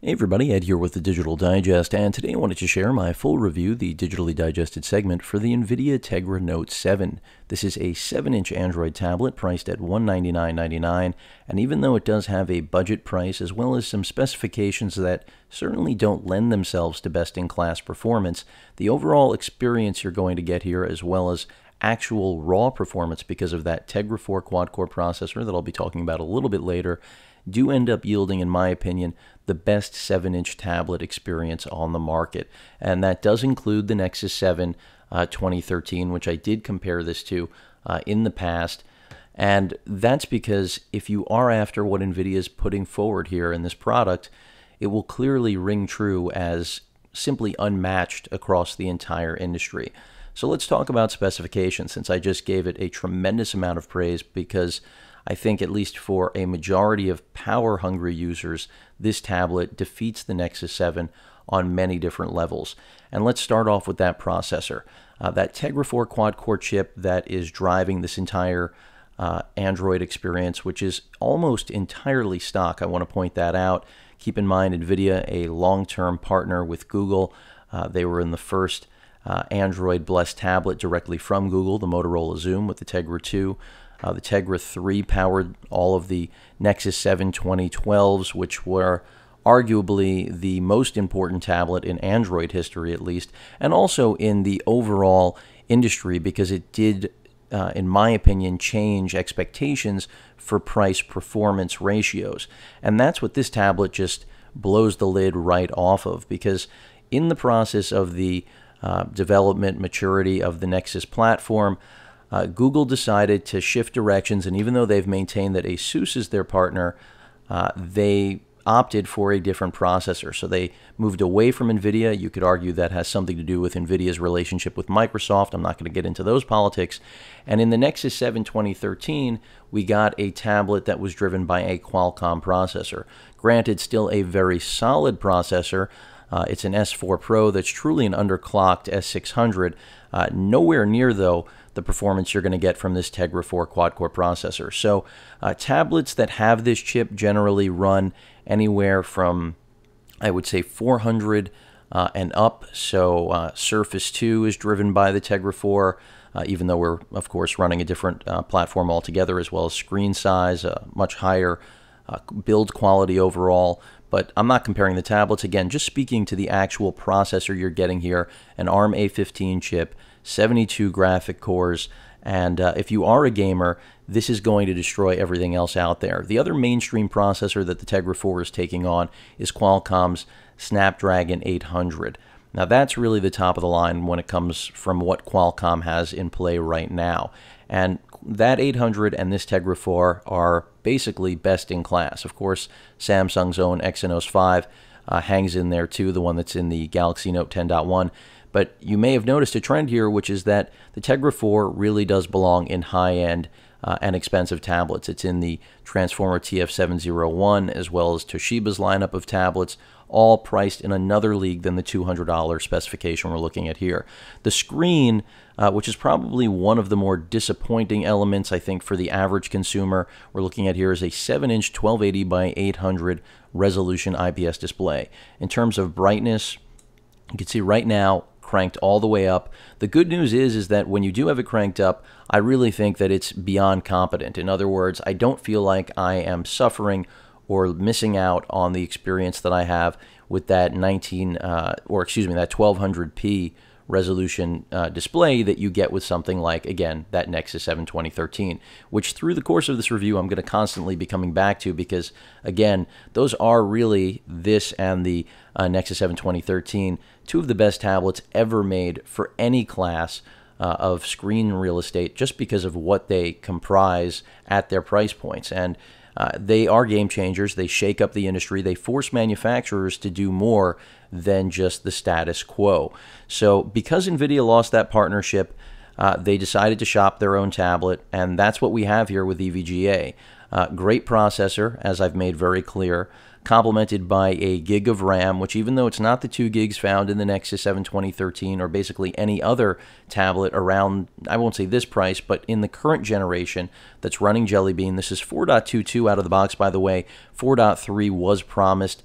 Hey everybody, Ed here with the Digital Digest, and today I wanted to share my full review, the digitally digested segment for the Nvidia Tegra Note 7. This is a 7-inch Android tablet priced at $199.99, and even though it does have a budget price as well as some specifications that certainly don't lend themselves to best-in-class performance, the overall experience you're going to get here, as well as actual raw performance because of that Tegra 4 quad-core processor that I'll be talking about a little bit later, do end up yielding, in my opinion, the best 7-inch tablet experience on the market. And that does include the Nexus 7 2013, which I did compare this to in the past. And that's because if you are after what Nvidia is putting forward here in this product, it will clearly ring true as simply unmatched across the entire industry. So let's talk about specifications, since I just gave it a tremendous amount of praise, because I think at least for a majority of power-hungry users, this tablet defeats the Nexus 7 on many different levels. And let's start off with that processor. That Tegra 4 quad-core chip that is driving this entire Android experience, which is almost entirely stock. I want to point that out. Keep in mind, Nvidia, a long-term partner with Google. They were in the first Android blessed tablet directly from Google, the Motorola Xoom with the Tegra 2. The Tegra 3 powered all of the Nexus 7 2012s, which were arguably the most important tablet in Android history, at least, and also in the overall industry, because it did, in my opinion, change expectations for price-performance ratios. And that's what this tablet just blows the lid right off of, because in the process of the development maturity of the Nexus platform, Google decided to shift directions, and even though they've maintained that ASUS is their partner, they opted for a different processor. So they moved away from Nvidia. You could argue that has something to do with Nvidia's relationship with Microsoft. I'm not going to get into those politics. And in the Nexus 7 2013, we got a tablet that was driven by a Qualcomm processor. Granted, still a very solid processor. It's an S4 Pro that's truly an underclocked S600. Nowhere near, though, the performance you're going to get from this Tegra 4 quad-core processor. So tablets that have this chip generally run anywhere from, I would say, 400 and up. So Surface 2 is driven by the Tegra 4, even though we're, of course, running a different platform altogether, as well as screen size, much higher build quality overall. But I'm not comparing the tablets. Again, just speaking to the actual processor you're getting here, an ARM A15 chip, 72 graphic cores, and if you are a gamer, this is going to destroy everything else out there. The other mainstream processor that the Tegra 4 is taking on is Qualcomm's Snapdragon 800. Now that's really the top of the line when it comes from what Qualcomm has in play right now. And that 800 and this Tegra 4 are basically best in class. Of course, Samsung's own Exynos 5 hangs in there too, the one that's in the Galaxy Note 10.1. But you may have noticed a trend here, which is that the Tegra 4 really does belong in high-end and expensive tablets. It's in the Transformer TF701 as well as Toshiba's lineup of tablets, all priced in another league than the $200 specification we're looking at here. The screen, which is probably one of the more disappointing elements, I think, for the average consumer, we're looking at here is a 7-inch 1280 by 800 resolution IPS display. In terms of brightness, you can see right now, cranked all the way up. The good news is that when you do have it cranked up, I really think that it's beyond competent. In other words, I don't feel like I am suffering or missing out on the experience that I have with that that 1200p resolution display that you get with something like, again, that Nexus 7 2013, which through the course of this review I'm going to constantly be coming back to, because, again, those are really, this and the Nexus 7 2013, two of the best tablets ever made for any class of screen real estate, just because of what they comprise at their price points. And they are game changers. They shake up the industry. They force manufacturers to do more than just the status quo. So because Nvidia lost that partnership, they decided to shop their own tablet, and that's what we have here with EVGA. Great processor, as I've made very clear, complemented by a gig of RAM, which, even though it's not the 2 gigs found in the Nexus 7 2013 or basically any other tablet around, I won't say this price, but in the current generation that's running Jelly Bean. This is 4.22 out of the box, by the way. 4.3 was promised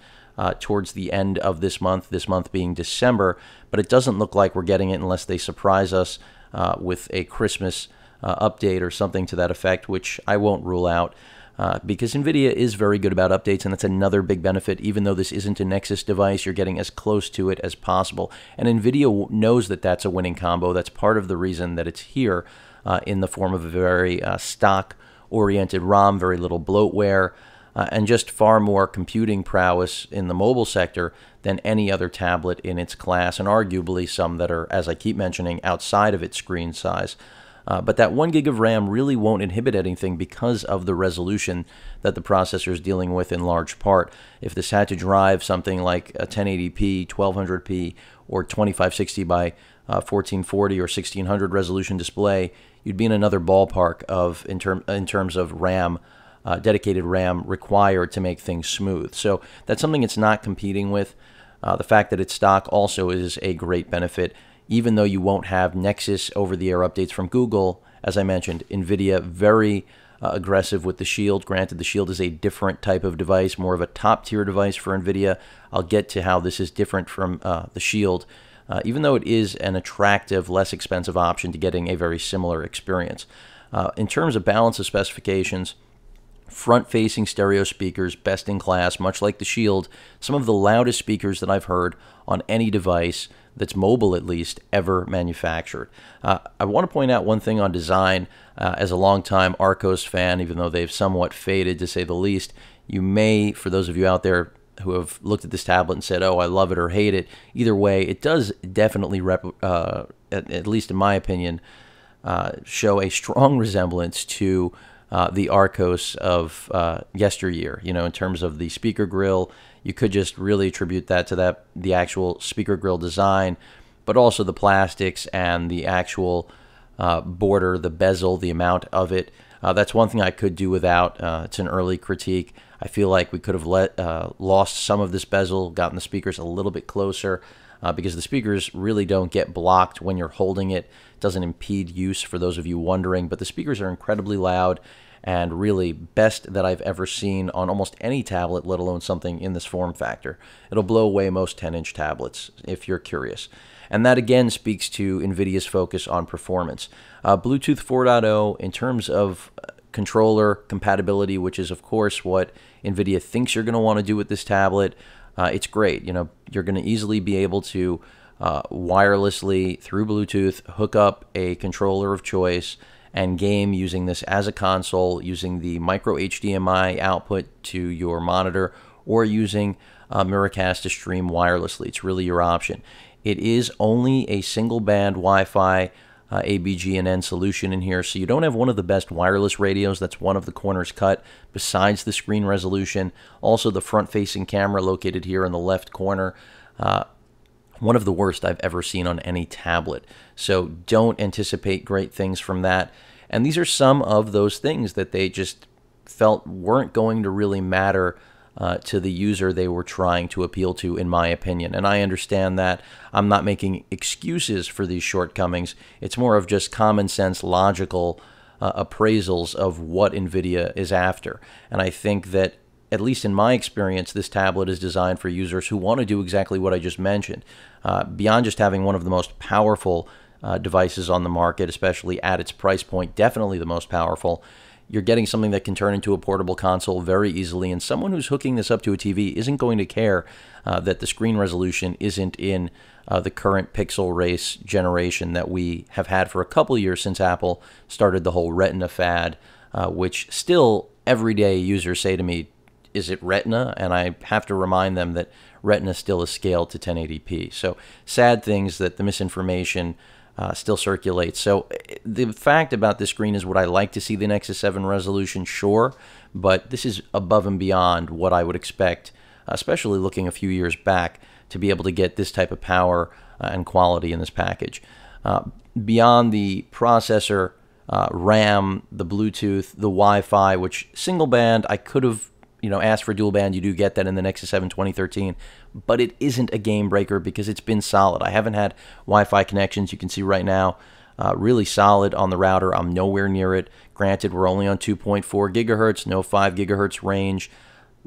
towards the end of this month being December, but it doesn't look like we're getting it unless they surprise us with a Christmas update or something to that effect, which I won't rule out. Because Nvidia is very good about updates, and that's another big benefit. Even though this isn't a Nexus device, you're getting as close to it as possible. And Nvidia knows that that's a winning combo. That's part of the reason that it's here in the form of a very stock-oriented ROM, very little bloatware, and just far more computing prowess in the mobile sector than any other tablet in its class, and arguably some that are, as I keep mentioning, outside of its screen size. But that 1 gig of RAM really won't inhibit anything because of the resolution that the processor is dealing with in large part. If this had to drive something like a 1080p, 1200p, or 2560 by 1440 or 1600 resolution display, you'd be in another ballpark of in terms of RAM, dedicated RAM required to make things smooth. So that's something it's not competing with. The fact that it's stock also is a great benefit. Even though you won't have Nexus over-the-air updates from Google, as I mentioned, Nvidia very aggressive with the Shield. Granted, the Shield is a different type of device, more of a top-tier device for Nvidia. I'll get to how this is different from the Shield, even though it is an attractive, less expensive option to getting a very similar experience. In terms of balance of specifications, front-facing stereo speakers, best in class, much like the Shield, some of the loudest speakers that I've heard on any device that's mobile, at least, ever manufactured. I want to point out one thing on design. As a longtime Arcos fan, even though they've somewhat faded to say the least, you may, for those of you out there who have looked at this tablet and said, oh, I love it or hate it, either way, it does definitely, at least in my opinion, show a strong resemblance to the Arcos of yesteryear. You know, in terms of the speaker grill, you could just really attribute that to the actual speaker grill design, but also the plastics and the actual border, the bezel, the amount of it. That's one thing I could do without. It's an early critique. I feel like we could have lost some of this bezel, gotten the speakers a little bit closer, because the speakers really don't get blocked when you're holding it. It doesn't impede use, for those of you wondering, but the speakers are incredibly loud and really best that I've ever seen on almost any tablet, let alone something in this form factor. It'll blow away most 10-inch tablets, if you're curious. And that again speaks to Nvidia's focus on performance. Bluetooth 4.0, in terms of controller compatibility, which is of course what Nvidia thinks you're going to want to do with this tablet, it's great. You know, you're going to easily be able to wirelessly, through Bluetooth, hook up a controller of choice and game using this as a console, using the micro HDMI output to your monitor, or using Miracast to stream wirelessly. It's really your option. It is only a single band Wi-Fi ABG&N solution in here, so you don't have one of the best wireless radios. That's one of the corners cut, besides the screen resolution. Also, the front-facing camera located here in the left corner, one of the worst I've ever seen on any tablet. So don't anticipate great things from that. And these are some of those things that they just felt weren't going to really matter to the user they were trying to appeal to, in my opinion. And I understand that. I'm not making excuses for these shortcomings. It's more of just common sense, logical appraisals of what Nvidia is after. And I think that, at least in my experience, this tablet is designed for users who want to do exactly what I just mentioned. Beyond just having one of the most powerful devices on the market, especially at its price point, definitely the most powerful, you're getting something that can turn into a portable console very easily, and someone who's hooking this up to a TV isn't going to care that the screen resolution isn't in the current pixel race generation that we have had for a couple years since Apple started the whole Retina fad, which still everyday users say to me, is it Retina? And I have to remind them that Retina still is scaled to 1080p. So sad things that the misinformation still circulates. So the fact about this screen is, would I like to see the Nexus 7 resolution? Sure, but this is above and beyond what I would expect, especially looking a few years back, to be able to get this type of power and quality in this package. Beyond the processor, RAM, the Bluetooth, the Wi-Fi, which single band, I could have asked for dual band. You do get that in the Nexus 7 2013, but it isn't a game breaker because it's been solid. I haven't had Wi-Fi connections. You can see right now, really solid on the router. I'm nowhere near it. Granted, we're only on 2.4 gigahertz, no 5 gigahertz range.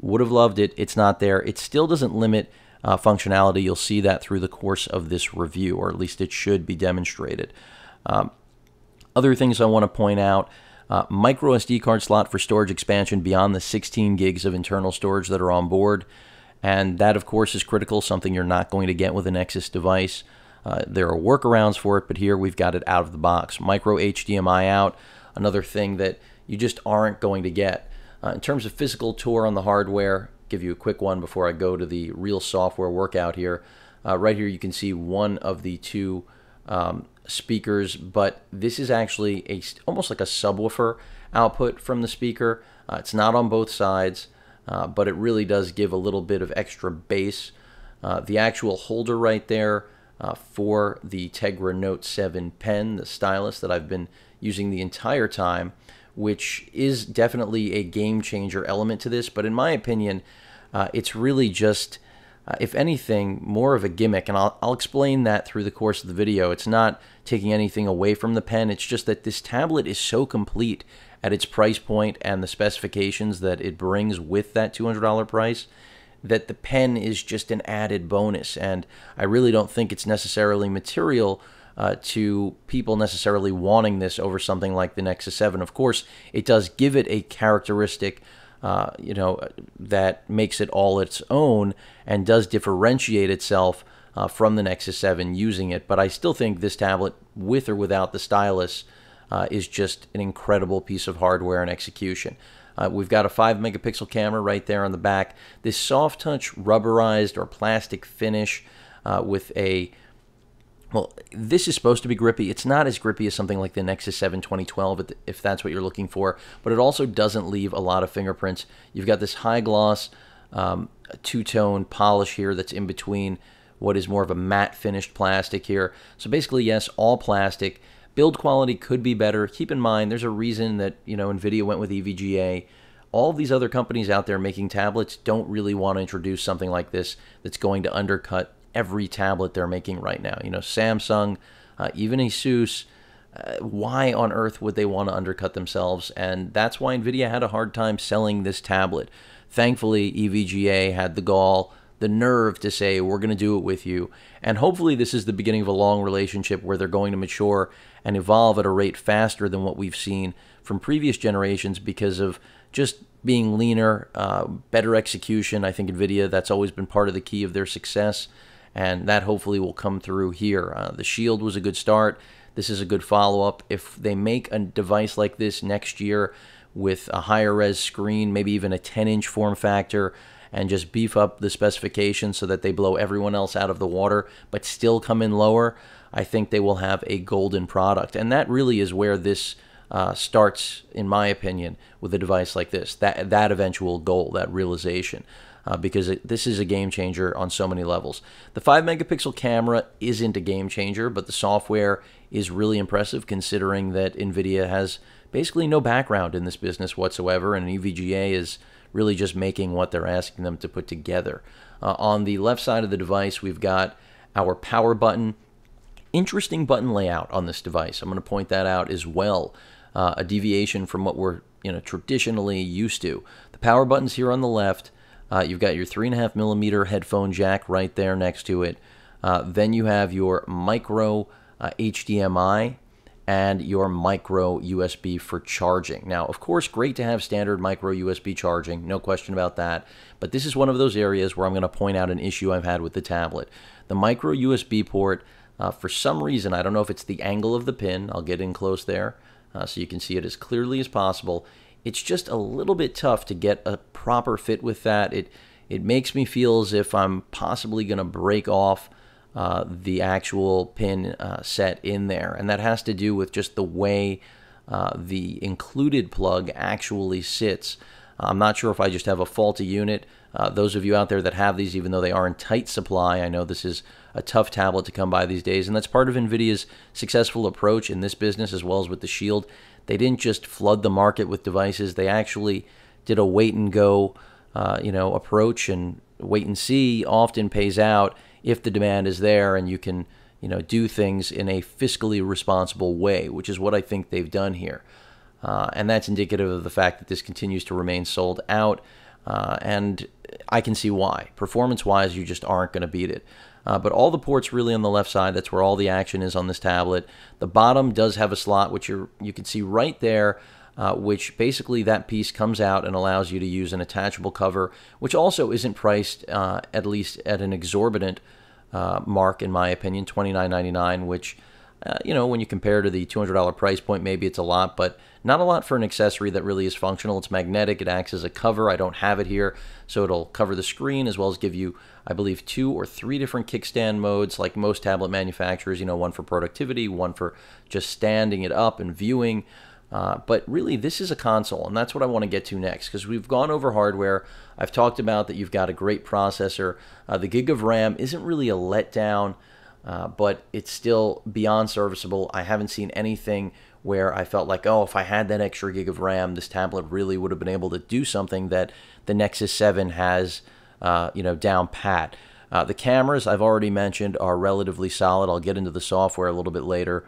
Would have loved it. It's not there. It still doesn't limit functionality. You'll see that through the course of this review, or at least it should be demonstrated. Other things I want to point out, micro SD card slot for storage expansion beyond the 16 gigs of internal storage that are on board. And that, of course, is critical, something you're not going to get with a Nexus device. There are workarounds for it, but here we've got it out of the box. Micro HDMI out, another thing that you just aren't going to get. In terms of physical tour on the hardware, give you a quick one before I go to the real software workout here. Right here you can see one of the two speakers, but this is actually almost like a subwoofer output from the speaker. It's not on both sides, but it really does give a little bit of extra bass. The actual holder right there for the Tegra Note 7 pen, the stylus that I've been using the entire time, which is definitely a game changer element to this, but in my opinion, it's really just, if anything, more of a gimmick, and I'll explain that through the course of the video. It's not taking anything away from the pen, it's just that this tablet is so complete at its price point and the specifications that it brings with that $200 price, that the pen is just an added bonus, and I really don't think it's necessarily material to people necessarily wanting this over something like the Nexus 7. Of course, it does give it a characteristic that makes it all its own and does differentiate itself from the Nexus 7 using it, but I still think this tablet, with or without the stylus, is just an incredible piece of hardware and execution. We've got a 5-megapixel camera right there on the back. This soft touch rubberized or plastic finish with a, well, this is supposed to be grippy. It's not as grippy as something like the Nexus 7 2012, if that's what you're looking for, but it also doesn't leave a lot of fingerprints. You've got this high gloss two-tone polish here that's in between what is more of a matte finished plastic here. So basically, yes, all plastic. Build quality could be better. Keep in mind, there's a reason that, Nvidia went with EVGA. All of these other companies out there making tablets don't really want to introduce something like this that's going to undercut every tablet they're making right now. Samsung, even Asus, why on earth would they want to undercut themselves? And that's why Nvidia had a hard time selling this tablet. Thankfully, EVGA had the gall, the nerve to say, we're going to do it with you. And hopefully this is the beginning of a long relationship where they're going to mature and evolve at a rate faster than what we've seen from previous generations because of just being leaner, better execution. I think Nvidia, that's always been part of the key of their success, and that hopefully will come through here. The Shield was a good start. This is a good follow-up. If they make a device like this next year with a higher res screen, maybe even a 10-inch form factor, and just beef up the specifications so that they blow everyone else out of the water but still come in lower, I think they will have a golden product. And that really is where this starts, in my opinion, with a device like this, that eventual goal, that realization. Because this is a game changer on so many levels. The 5-megapixel camera isn't a game changer, but the software is really impressive considering that Nvidia has basically no background in this business whatsoever, and EVGA is really just making what they're asking them to put together. On the left side of the device, we've got our power button. Interesting button layout on this device. I'm going to point that out as well. A deviation from what we're traditionally used to. The power button's here on the left. You've got your 3.5mm headphone jack right there next to it. Then you have your micro HDMI and your micro USB for charging. Now, of course, great to have standard micro USB charging, no question about that, but this is one of those areas where I'm going to point out an issue I've had with the tablet. The micro USB port, for some reason, I don't know if it's the angle of the pin, I'll get in close there so you can see it as clearly as possible. It's just a little bit tough to get a proper fit with that. It makes me feel as if I'm possibly going to break off the actual pin set in there, and that has to do with just the way the included plug actually sits. I'm not sure if I just have a faulty unit. Those of you out there that have these, even though they are in tight supply, I know this is a tough tablet to come by these days, and that's part of Nvidia's successful approach in this business as well as with the Shield. They didn't just flood the market with devices. They actually did a wait and go approach, and wait and see often pays out if the demand is there and you can do things in a fiscally responsible way, which is what I think they've done here. And that's indicative of the fact that this continues to remain sold out. and I can see why. Performance-wise, you just aren't going to beat it. But all the ports really on the left side, that's where all the action is on this tablet. The bottom does have a slot, which you can see right there, which basically that piece comes out and allows you to use an attachable cover, which also isn't priced, at least at an exorbitant mark, in my opinion, $29.99, which, you know, when you compare to the $200 price point, maybe it's a lot, but not a lot for an accessory that really is functional. It's magnetic. It acts as a cover. I don't have it here, so it'll cover the screen as well as give you, I believe, 2 or 3 different kickstand modes, like most tablet manufacturers, you know, one for productivity, one for just standing it up and viewing. But really, this is a console, and that's what I want to get to next, because we've gone over hardware. I've talked about that you've got a great processor. The gig of RAM isn't really a letdown, but it's still beyond serviceable. I haven't seen anything where I felt like, oh, if I had that extra gig of RAM, this tablet really would have been able to do something that the Nexus 7 has, you know, down pat. The cameras, I've already mentioned, are relatively solid. I'll get into the software a little bit later.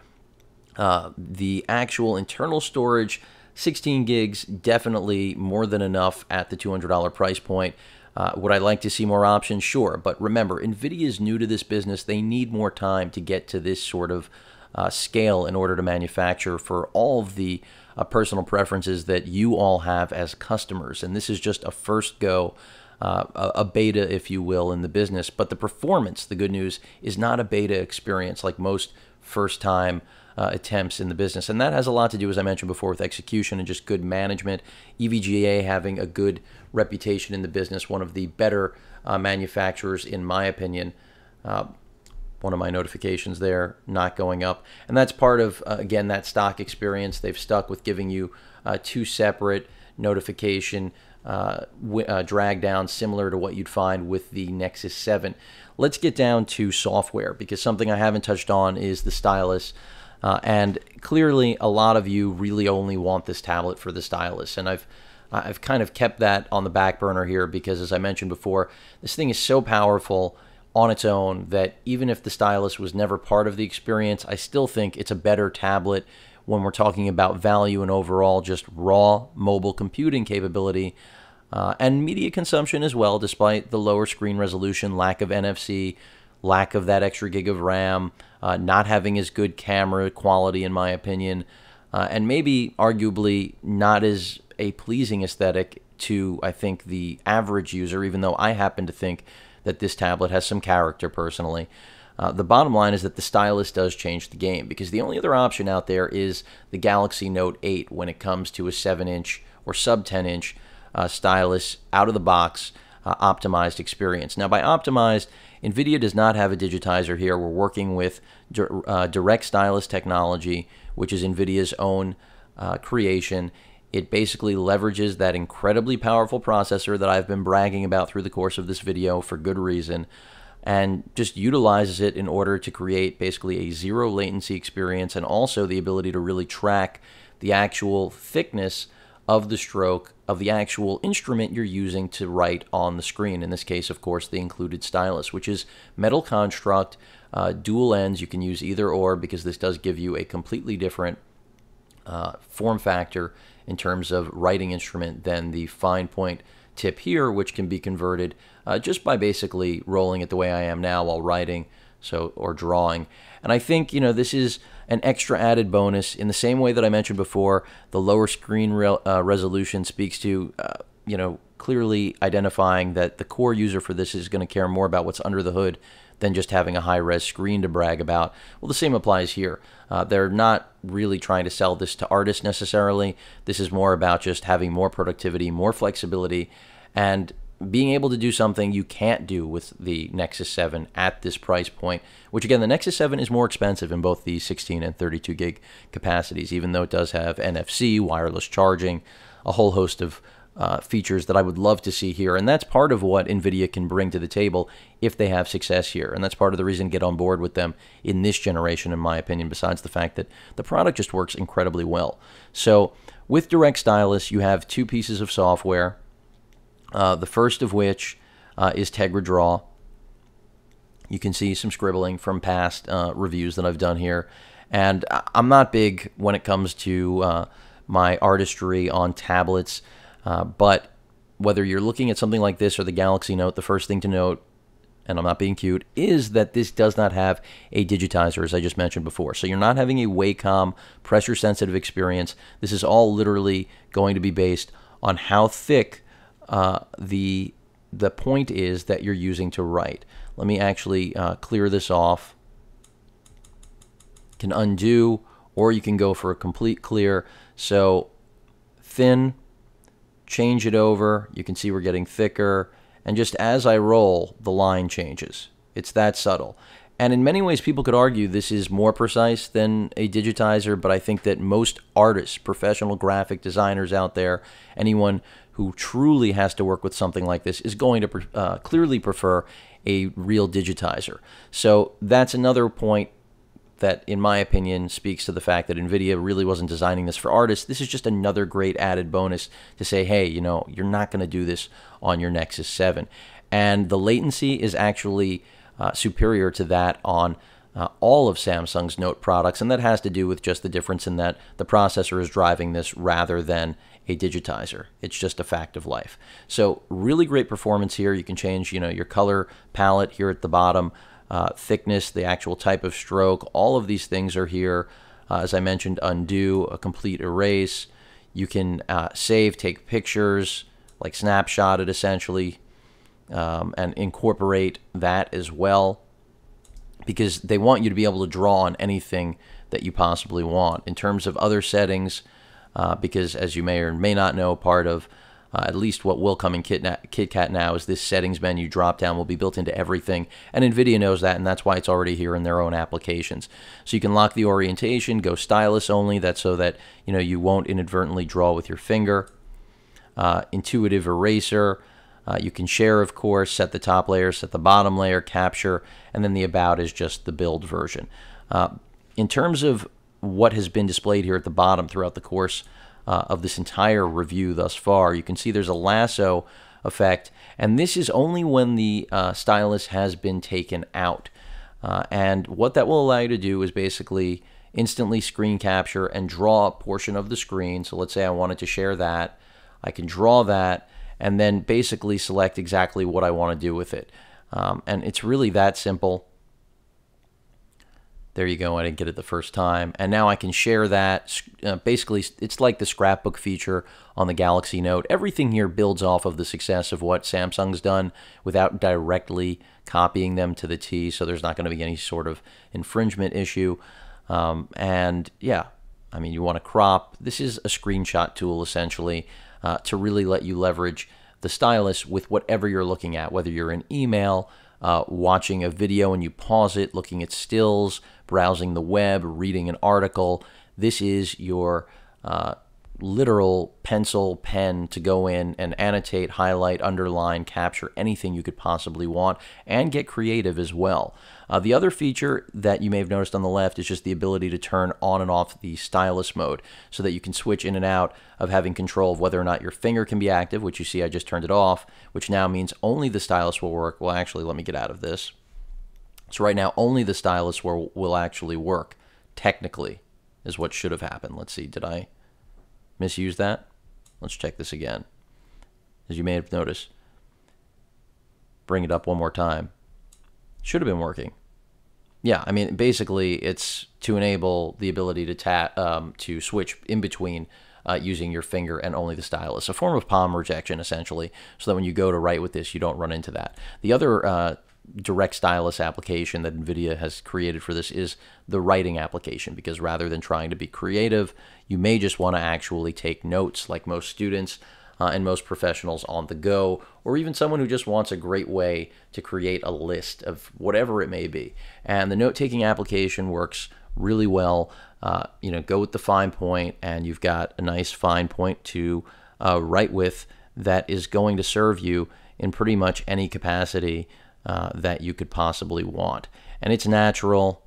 The actual internal storage, 16 gigs, definitely more than enough at the $200 price point. Would I like to see more options? Sure. But remember, Nvidia is new to this business. They need more time to get to this sort of scale in order to manufacture for all of the personal preferences that you all have as customers. And this is just a first go, a beta, if you will, in the business. But the performance, the good news, is not a beta experience like most first-time attempts in the business. And that has a lot to do, as I mentioned before, with execution and just good management. EVGA having a good reputation in the business, one of the better manufacturers, in my opinion. One of my notifications there not going up. And that's part of, again, that stock experience. They've stuck with giving you 2 separate notification drag down, similar to what you'd find with the Nexus 7. Let's get down to software, because something I haven't touched on is the stylus. And clearly, a lot of you really only want this tablet for the stylus. And I've kind of kept that on the back burner here because, as I mentioned before, this thing is so powerful on its own that even if the stylus was never part of the experience, I still think it's a better tablet when we're talking about value and overall just raw mobile computing capability and media consumption as well, despite the lower screen resolution, lack of NFC, lack of that extra gig of RAM, not having as good camera quality, in my opinion, and maybe arguably not as a pleasing aesthetic to, I think, the average user, even though I happen to think that this tablet has some character personally. The bottom line is that the stylus does change the game, because the only other option out there is the Galaxy Note 8 when it comes to a 7-inch or sub-10-inch stylus out of the box optimized experience. Now, by optimized, Nvidia does not have a digitizer here. We're working with DirectStylus technology, which is Nvidia's own creation. It basically leverages that incredibly powerful processor that I've been bragging about through the course of this video for good reason, and just utilizes it in order to create basically a zero latency experience, and also the ability to really track the actual thickness of the stroke of the actual instrument you're using to write on the screen. In this case, of course, the included stylus, which is metal construct, dual ends. You can use either or, because this does give you a completely different form factor in terms of writing instrument than the fine point tip here, which can be converted just by basically rolling it the way I am now while writing, or drawing. And I think, you know, this is an extra added bonus in the same way that I mentioned before. The lower screen resolution speaks to, you know, clearly identifying that the core user for this is going to care more about what's under the hood than just having a high-res screen to brag about. Well, the same applies here. They're not really trying to sell this to artists necessarily. This is more about just having more productivity, more flexibility, and being able to do something you can't do with the Nexus 7 at this price point, which, again, the Nexus 7 is more expensive in both the 16 and 32 gig capacities, even though it does have NFC, wireless charging, a whole host of features that I would love to see here. And that's part of what Nvidia can bring to the table if they have success here. And that's part of the reason to get on board with them in this generation, in my opinion, besides the fact that the product just works incredibly well. So with DirectStylus, you have 2 pieces of software. The first of which is Tegra Draw. You can see some scribbling from past reviews that I've done here. And I'm not big when it comes to my artistry on tablets, but whether you're looking at something like this or the Galaxy Note, the first thing to note, and I'm not being cute, is that this does not have a digitizer, as I just mentioned before. So you're not having a Wacom pressure-sensitive experience. This is all literally going to be based on how thick the point is that you're using to write. Let me actually clear this off. Can undo, or you can go for a complete clear. So thin, change it over. You can see we're getting thicker. And just as I roll, the line changes. It's that subtle. And in many ways, people could argue this is more precise than a digitizer, but I think that most artists, professional graphic designers out there, anyone who truly has to work with something like this is going to clearly prefer a real digitizer. So that's another point that, in my opinion, speaks to the fact that Nvidia really wasn't designing this for artists. This is just another great added bonus to say, hey, you know, you're not going to do this on your Nexus 7. And the latency is actually superior to that on all of Samsung's Note products, and that has to do with just the difference in that the processor is driving this rather than a digitizer. It's just a fact of life. So really great performance here. You can change, you know, your color palette here at the bottom. Thickness, the actual type of stroke, all of these things are here. As I mentioned, undo, a complete erase. You can save, take pictures, like snapshot it essentially, and incorporate that as well, because they want you to be able to draw on anything that you possibly want. In terms of other settings, because as you may or may not know, part of at least what will come in KitKat now is this settings menu drop-down will be built into everything, and NVIDIA knows that, and that's why it's already here in their own applications. So you can lock the orientation, go stylus only, that's so that you won't inadvertently draw with your finger. Intuitive eraser, you can share, of course, set the top layer, set the bottom layer, capture, and then the about is just the build version. In terms of what has been displayed here at the bottom throughout the course of this entire review thus far, you can see there's a lasso effect, and this is only when the stylus has been taken out. And what that will allow you to do is basically instantly screen capture and draw a portion of the screen. So let's say I wanted to share that. I can draw that and then basically select exactly what I want to do with it. And it's really that simple. There you go, I didn't get it the first time. And now I can share that. Basically, it's like the scrapbook feature on the Galaxy Note. Everything here builds off of the success of what Samsung's done without directly copying them to the T, so there's not going to be any sort of infringement issue. And yeah, I mean, you want to crop. This is a screenshot tool, essentially, to really let you leverage the stylus with whatever you're looking at, whether you're in email, watching a video and you pause it, looking at stills, browsing the web, reading an article. This is your literal pencil pen to go in and annotate, highlight, underline, capture anything you could possibly want, and get creative as well. The other feature that you may have noticed on the left is just the ability to turn on and off the stylus mode so that you can switch in and out of having control of whether or not your finger can be active, which you see I just turned it off, which now means only the stylus will work. Well, actually, let me get out of this. So right now, only the stylus will actually work, technically, is what should have happened. Let's see, did I misuse that? Let's check this again. As you may have noticed, bring it up one more time. Should have been working. Yeah, I mean, basically, it's to enable the ability to switch in between using your finger and only the stylus. A form of palm rejection, essentially, so that when you go to write with this, you don't run into that. The other DirectStylus application that NVIDIA has created for this is the writing application, because rather than trying to be creative, you may just want to actually take notes like most students and most professionals on the go, or even someone who just wants a great way to create a list of whatever it may be. And the note-taking application works really well. Go with the fine point, and you've got a nice fine point to write with that is going to serve you in pretty much any capacity that you could possibly want. And it's natural,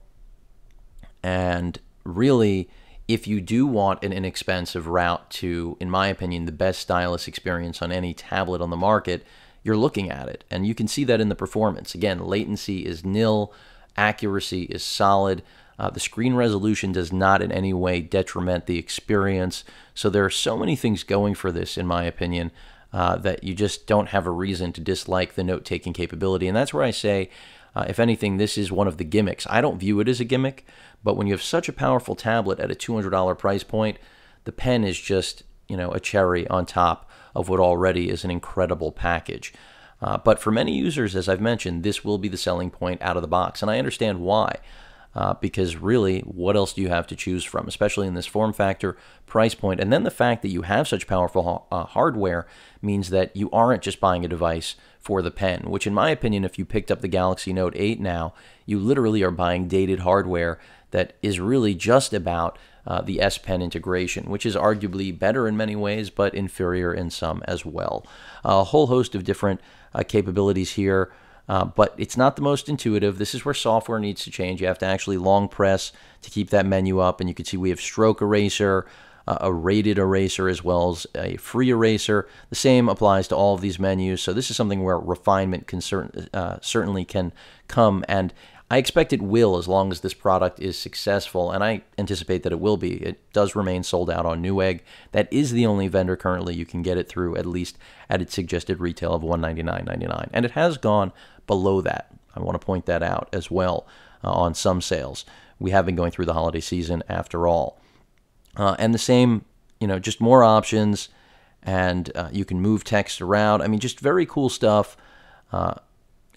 and really, if you do want an inexpensive route to, in my opinion, the best stylus experience on any tablet on the market, you're looking at it. And you can see that in the performance. Again, latency is nil, accuracy is solid. The screen resolution does not in any way detriment the experience. So there are so many things going for this, in my opinion, that you just don't have a reason to dislike the note-taking capability. And that's where I say, if anything, this is one of the gimmicks. I don't view it as a gimmick, but when you have such a powerful tablet at a $200 price point, the pen is just, a cherry on top of what already is an incredible package. But for many users, as I've mentioned, this will be the selling point out of the box. And I understand why. Because really, what else do you have to choose from, especially in this form factor, price point? And then the fact that you have such powerful hardware means that you aren't just buying a device for the pen, which in my opinion, if you picked up the Galaxy Note 8 now, you literally are buying dated hardware that is really just about the S Pen integration, which is arguably better in many ways, but inferior in some as well. A whole host of different capabilities here. But it's not the most intuitive. This is where software needs to change. You have to actually long press to keep that menu up. And you can see we have stroke eraser, a rated eraser, as well as a free eraser. The same applies to all of these menus. So this is something where refinement can certainly can come. And I expect it will, as long as this product is successful, and I anticipate that it will be. It does remain sold out on Newegg. That is the only vendor currently you can get it through, at least at its suggested retail of $199.99. And it has gone below that. I want to point that out as well on some sales. We have been going through the holiday season after all. And the same, just more options, and you can move text around. I mean, just very cool stuff.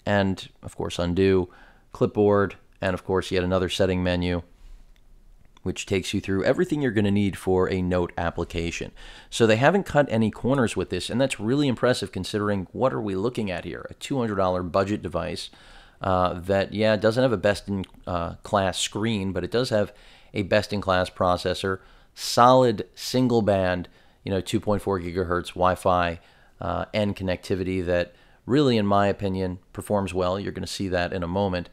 And, of course, undo. Clipboard, and of course yet another setting menu, which takes you through everything you're going to need for a Note application. So they haven't cut any corners with this, and that's really impressive considering what are we looking at here? A $200 budget device that, doesn't have a best-in-class screen, but it does have a best-in-class processor, solid single-band, 2.4 gigahertz Wi-Fi and connectivity that really, in my opinion, performs well. You're going to see that in a moment.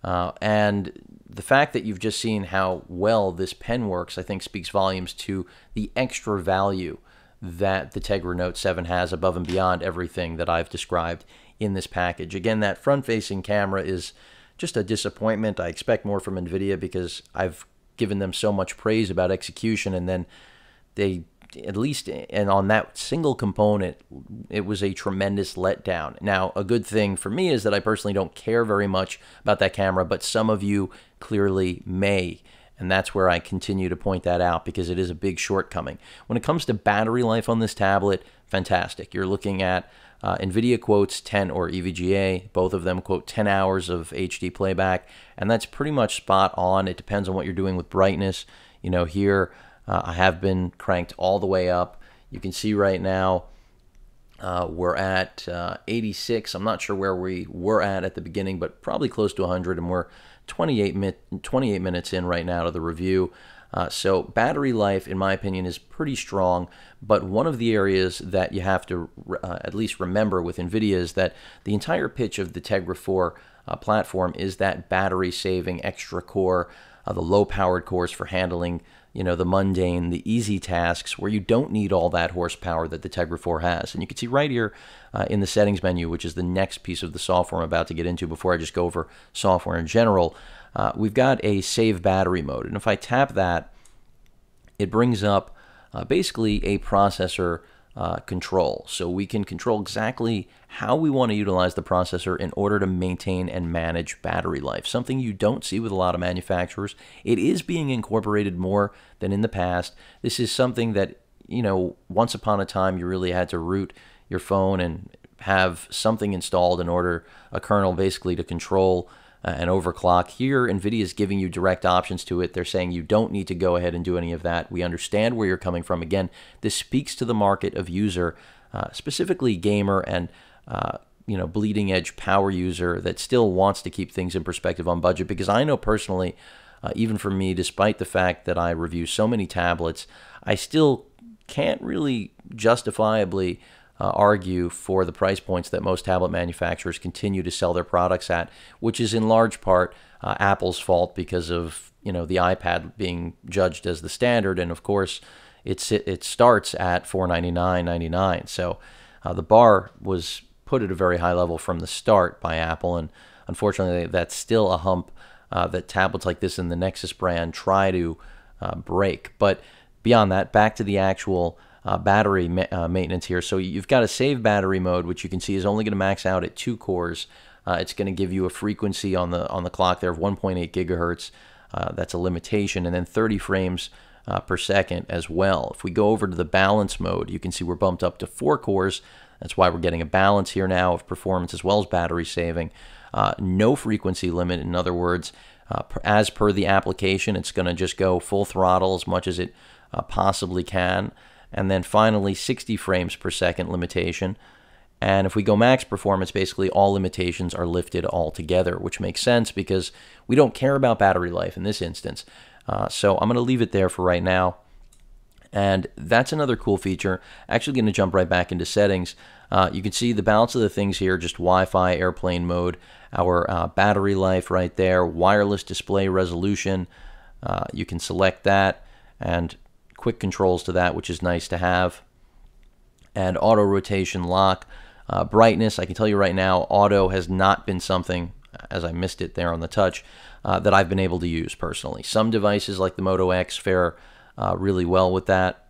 And the fact that you've just seen how well this pen works, I think, speaks volumes to the extra value that the Tegra Note 7 has above and beyond everything that I've described in this package. Again, that front-facing camera is just a disappointment. I expect more from Nvidia because I've given them so much praise about execution, and then they, at least, and on that single component, it was a tremendous letdown. Now, a good thing for me is that I personally don't care very much about that camera, but some of you clearly may, and that's where I continue to point that out because it is a big shortcoming. When it comes to battery life on this tablet, fantastic. You're looking at Nvidia quotes 10, or EVGA, both of them quote 10 hours of HD playback, and that's pretty much spot on. It depends on what you're doing with brightness. Here, I have been cranked all the way up. You can see right now we're at 86. I'm not sure where we were at the beginning, but probably close to 100, and we're 28 minutes in right now to the review. So battery life, in my opinion, is pretty strong, but one of the areas that you have to at least remember with Nvidia is that the entire pitch of the Tegra 4 platform is that battery-saving extra core, the low-powered cores for handling the mundane, the easy tasks where you don't need all that horsepower that the Tegra 4 has. And you can see right here in the settings menu, which is the next piece of the software I'm about to get into before I just go over software in general, we've got a save battery mode. And if I tap that, it brings up basically a processor control. So we can control exactly how we want to utilize the processor in order to maintain and manage battery life, something you don't see with a lot of manufacturers. It is being incorporated more than in the past. This is something that, once upon a time you really had to root your phone and have something installed in order, a kernel basically, to control and overclock. Here, NVIDIA is giving you direct options to it. They're saying you don't need to go ahead and do any of that. We understand where you're coming from. Again, this speaks to the market of user, specifically gamer and bleeding edge power user that still wants to keep things in perspective on budget. Because I know personally, even for me, despite the fact that I review so many tablets, I still can't really justifiably argue for the price points that most tablet manufacturers continue to sell their products at, which is in large part Apple's fault because of the iPad being judged as the standard, and of course it starts at $499.99. So the bar was put at a very high level from the start by Apple, and unfortunately that's still a hump that tablets like this in the Nexus brand try to break. But beyond that, back to the actual battery maintenance here. So you've got a save battery mode, which you can see is only going to max out at 2 cores. It's going to give you a frequency on the clock there of 1.8 gigahertz. That's a limitation, and then 30 frames per second as well. If we go over to the balance mode, you can see we're bumped up to 4 cores. That's why we're getting a balance here now of performance as well as battery saving. No frequency limit, in other words, as per the application, it's going to just go full throttle as much as it possibly can. And then finally, 60 frames per second limitation. And if we go max performance, basically all limitations are lifted altogether, which makes sense because we don't care about battery life in this instance. So I'm going to leave it there for right now. And that's another cool feature. Actually going to jump right back into settings. You can see the balance of the things here, just Wi-Fi, airplane mode, our battery life right there, wireless display resolution. You can select that, and quick controls to that, which is nice to have. And auto rotation lock. Brightness, I can tell you right now, auto has not been something, as I missed it there on the touch, that I've been able to use personally. Some devices like the Moto X fare really well with that.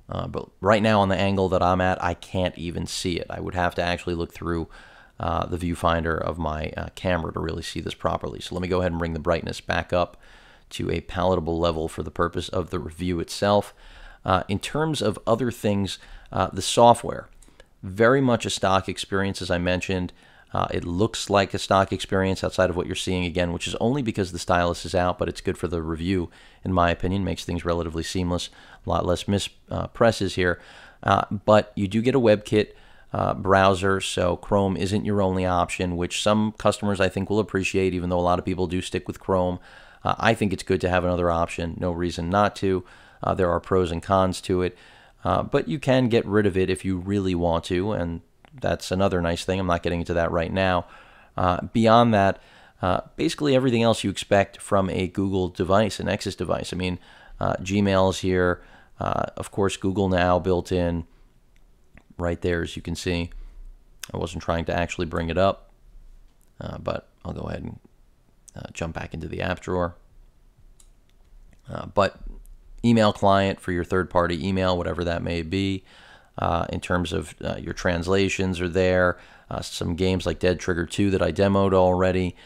But right now on the angle that I'm at, I can't even see it. I would have to actually look through the viewfinder of my camera to really see this properly. So let me go ahead and bring the brightness back up to a palatable level for the purpose of the review itself. In terms of other things, the software, very much a stock experience, as I mentioned. It looks like a stock experience outside of what you're seeing again, which is only because the stylus is out, but it's good for the review, in my opinion. Makes things relatively seamless, a lot less mispresses here. But you do get a WebKit browser, so Chrome isn't your only option, which some customers I think will appreciate, even though a lot of people do stick with Chrome. I think it's good to have another option, no reason not to. There are pros and cons to it, but you can get rid of it if you really want to, and that's another nice thing. I'm not getting into that right now. Beyond that, basically everything else you expect from a Google device, a Nexus device. I mean, Gmail's here, of course, Google Now built in right there, as you can see. I wasn't trying to actually bring it up, but I'll go ahead and jump back into the app drawer. But email client for your third-party email, whatever that may be. In terms of your translations are there. Some games like Dead Trigger 2 that I demoed already.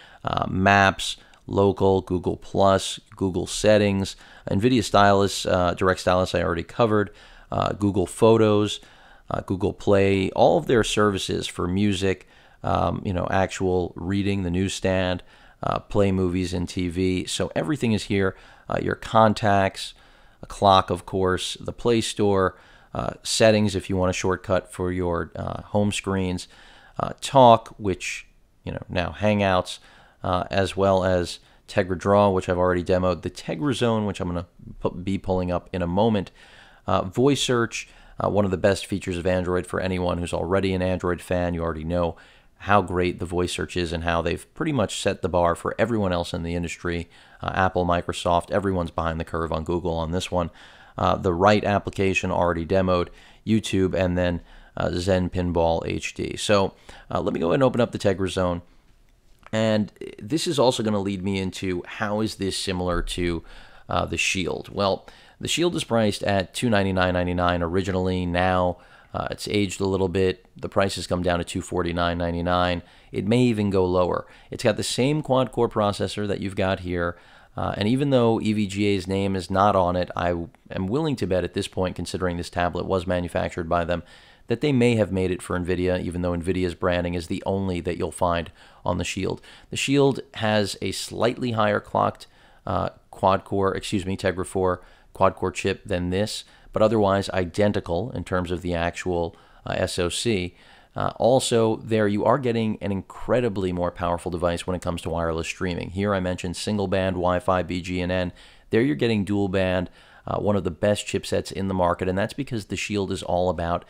Maps, local, Google Plus, Google Settings, Nvidia Stylus, DirectStylus I already covered. Google Photos, Google Play, all of their services for music, actual reading, the newsstand, play movies and TV. So everything is here. Your contacts, a clock, of course, the Play Store, settings if you want a shortcut for your home screens, Talk, which, now Hangouts, as well as Tegra Draw, which I've already demoed, the Tegra Zone, which I'm going to be pulling up in a moment, Voice Search, one of the best features of Android for anyone who's already an Android fan. You already know how great the voice search is and how they've pretty much set the bar for everyone else in the industry. Apple, Microsoft, everyone's behind the curve on Google on this one. The Right application already demoed, YouTube, and then Zen Pinball HD. So let me go ahead and open up the Tegra Zone. And this is also going to lead me into how is this similar to the Shield. Well, the Shield is priced at $299.99 originally. Now it's aged a little bit. The price has come down to $249.99. It may even go lower. It's got the same quad-core processor that you've got here. And even though EVGA's name is not on it, I am willing to bet at this point, considering this tablet was manufactured by them, that they may have made it for Nvidia, even though Nvidia's branding is the only that you'll find on the Shield. The Shield has a slightly higher clocked Tegra 4 quad-core chip than this, but otherwise identical in terms of the actual SoC. Also, there you are getting an incredibly more powerful device when it comes to wireless streaming. Here I mentioned single-band Wi-Fi, BGNN. There you're getting dual-band, one of the best chipsets in the market, and that's because the Shield is all about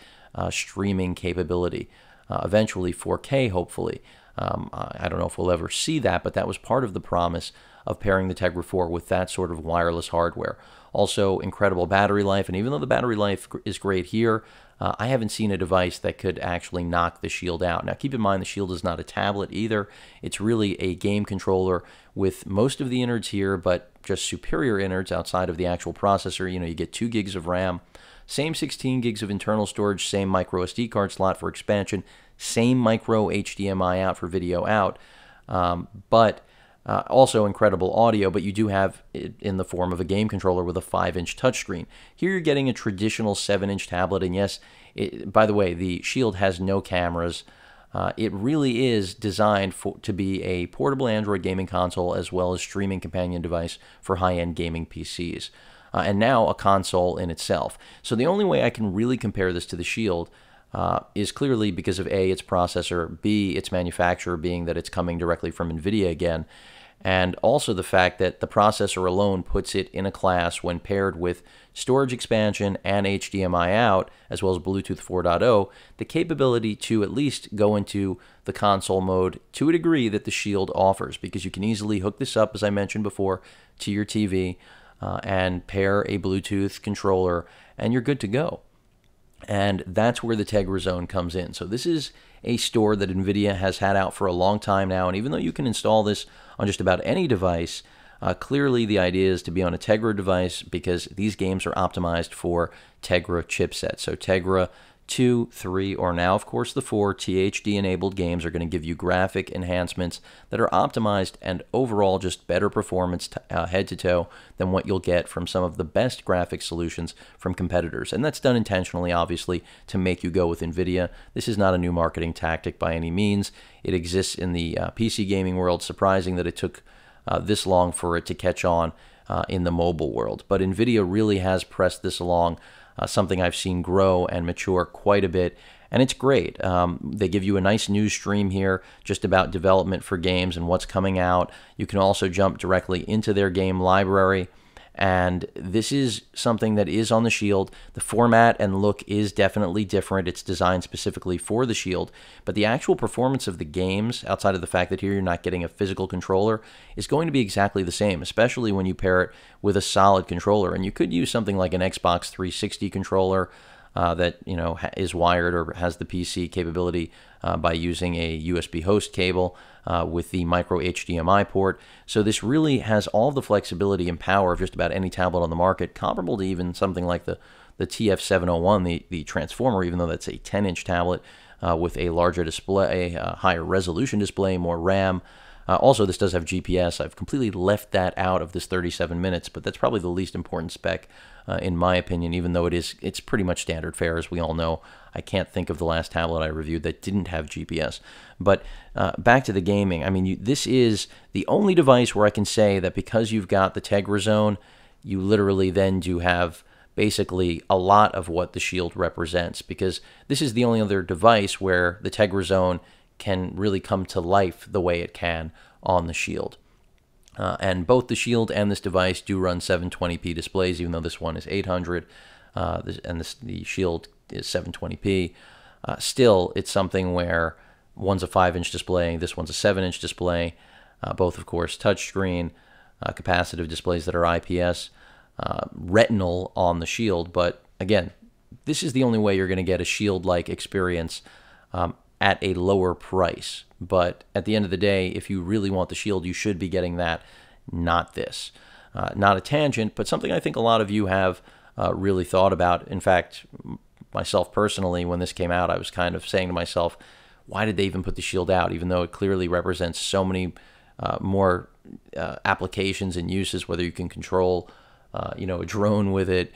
streaming capability. Eventually 4K, hopefully. I don't know if we'll ever see that, but that was part of the promise of pairing the Tegra 4 with that sort of wireless hardware. Also, incredible battery life, and even though the battery life is great here, I haven't seen a device that could actually knock the Shield out. Now, keep in mind, the Shield is not a tablet either. It's really a game controller with most of the innards here, but just superior innards outside of the actual processor. You get 2 gigs of RAM, Same 16 gigs of internal storage, same micro SD card slot for expansion, same micro HDMI out for video out, but also incredible audio, but you do have it in the form of a game controller with a 5-inch touchscreen. Here you're getting a traditional 7-inch tablet, and yes, by the way, the Shield has no cameras. It really is designed to be a portable Android gaming console as well as streaming companion device for high-end gaming PCs. And now a console in itself. So the only way I can really compare this to the Shield is clearly because of A, its processor, B, its manufacturer, being that it's coming directly from Nvidia again, and also the fact that the processor alone puts it in a class when paired with storage expansion and HDMI out, as well as Bluetooth 4.0, the capability to at least go into the console mode to a degree that the Shield offers, because you can easily hook this up, as I mentioned before, to your TV and pair a Bluetooth controller, and you're good to go. And that's where the Tegra Zone comes in. So this is a store that Nvidia has had out for a long time now, and even though you can install this on just about any device, clearly the idea is to be on a Tegra device because these games are optimized for Tegra chipsets. So Tegra 2, 3, or now of course the 4 THD-enabled games are going to give you graphic enhancements that are optimized and overall just better performance head to toe than what you'll get from some of the best graphic solutions from competitors. And that's done intentionally, obviously, to make you go with Nvidia. This is not a new marketing tactic by any means. It exists in the PC gaming world. Surprising that it took this long for it to catch on in the mobile world. But Nvidia really has pressed this along. Something I've seen grow and mature quite a bit, and it's great. They give you a nice news stream here just about development for games and what's coming out. You can also jump directly into their game library, and this is something that is on the Shield. The format and look is definitely different. It's designed specifically for the Shield, but the actual performance of the games, outside of the fact that here you're not getting a physical controller, is going to be exactly the same, especially when you pair it with a solid controller. And you could use something like an Xbox 360 controller that is wired or has the PC capability by using a USB host cable with the micro HDMI port. So this really has all the flexibility and power of just about any tablet on the market, comparable to even something like the TF701, the Transformer, even though that's a 10-inch tablet with a larger display, a higher resolution display, more RAM. Also, this does have GPS. I've completely left that out of this 37 minutes, but that's probably the least important spec in my opinion, even though it's pretty much standard fare, as we all know. I can't think of the last tablet I reviewed that didn't have GPS. But back to the gaming, I mean, this is the only device where I can say that because you've got the Tegra Zone, you literally then do have basically a lot of what the Shield represents, because this is the only other device where the Tegra Zone can really come to life the way it can on the Shield. And both the Shield and this device do run 720p displays, even though this one is 800 and the Shield is 720p. Still, it's something where one's a 5-inch display, this one's a 7-inch display, both, of course, touchscreen, capacitive displays that are IPS, retinal on the Shield. But again, this is the only way you're going to get a Shield-like experience at a lower price. But at the end of the day, if you really want the Shield, you should be getting that, not this. Not a tangent, but something I think a lot of you have really thought about. In fact, myself personally, when this came out, I was kind of saying to myself, why did they even put the Shield out, even though it clearly represents so many more applications and uses, whether you can control a drone with it,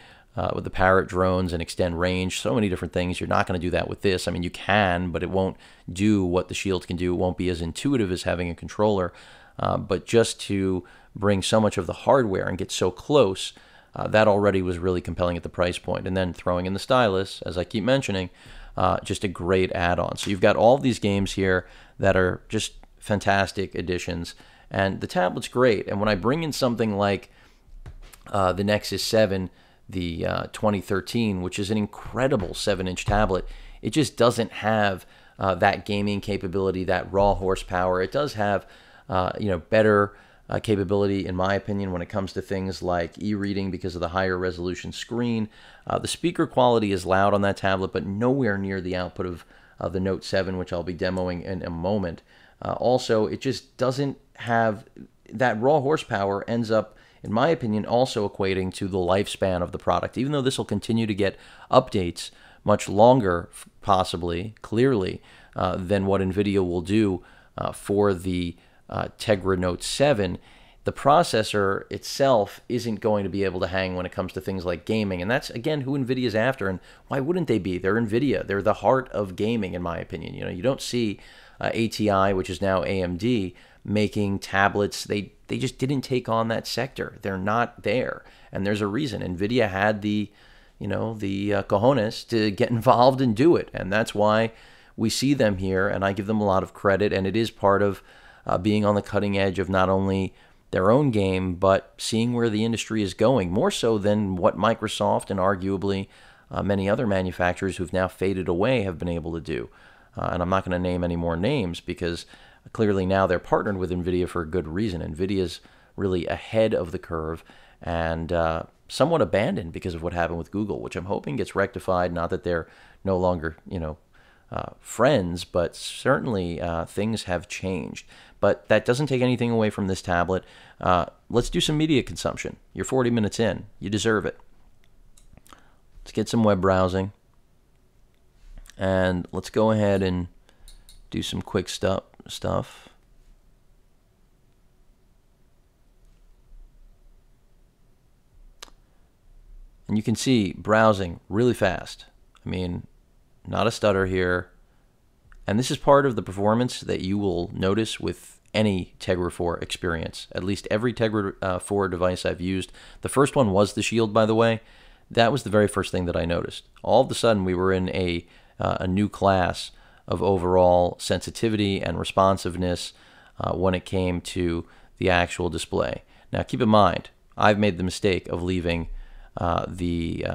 with the Parrot drones and extend range, so many different things. You're not going to do that with this. I mean, you can, but it won't do what the Shield can do. It won't be as intuitive as having a controller. But just to bring so much of the hardware and get so close, that already was really compelling at the price point. And then throwing in the stylus, as I keep mentioning, just a great add-on. So you've got all of these games here that are just fantastic additions. And the tablet's great. And when I bring in something like the Nexus 7, the 2013, which is an incredible 7-inch tablet, it just doesn't have that gaming capability, that raw horsepower. It does have better capability, in my opinion, when it comes to things like e-reading because of the higher resolution screen. The speaker quality is loud on that tablet, but nowhere near the output of the Note 7, which I'll be demoing in a moment. Also, it just doesn't have that raw horsepower. Ends up in my opinion, also equating to the lifespan of the product. Even though this will continue to get updates much longer, possibly, clearly, than what Nvidia will do for the Tegra Note 7, the processor itself isn't going to be able to hang when it comes to things like gaming. And that's, again, who NVIDIA's after. And why wouldn't they be? They're NVIDIA. They're the heart of gaming, in my opinion. You know, you don't see ATI, which is now AMD, making tablets. They just didn't take on that sector. They're not there. And there's a reason. NVIDIA had the, you know, the cojones to get involved and do it. And that's why we see them here. And I give them a lot of credit. And it is part of being on the cutting edge of not only their own game, but seeing where the industry is going, more so than what Microsoft and arguably many other manufacturers who've now faded away have been able to do. And I'm not going to name any more names because clearly now they're partnered with NVIDIA for a good reason. NVIDIA's really ahead of the curve and somewhat abandoned because of what happened with Google, which I'm hoping gets rectified. Not that they're no longer, you know, friends, but certainly things have changed. But that doesn't take anything away from this tablet. Let's do some media consumption. You're 40 minutes in. You deserve it. Let's get some web browsing. And let's go ahead and do some quick stuff. And you can see browsing really fast. I mean, not a stutter here. And this is part of the performance that you will notice with any Tegra 4 experience. At least every Tegra 4 device I've used. The first one was the Shield, by the way. That was the very first thing that I noticed. All of a sudden, we were in a new class of overall sensitivity and responsiveness when it came to the actual display. Now, keep in mind, I've made the mistake of leaving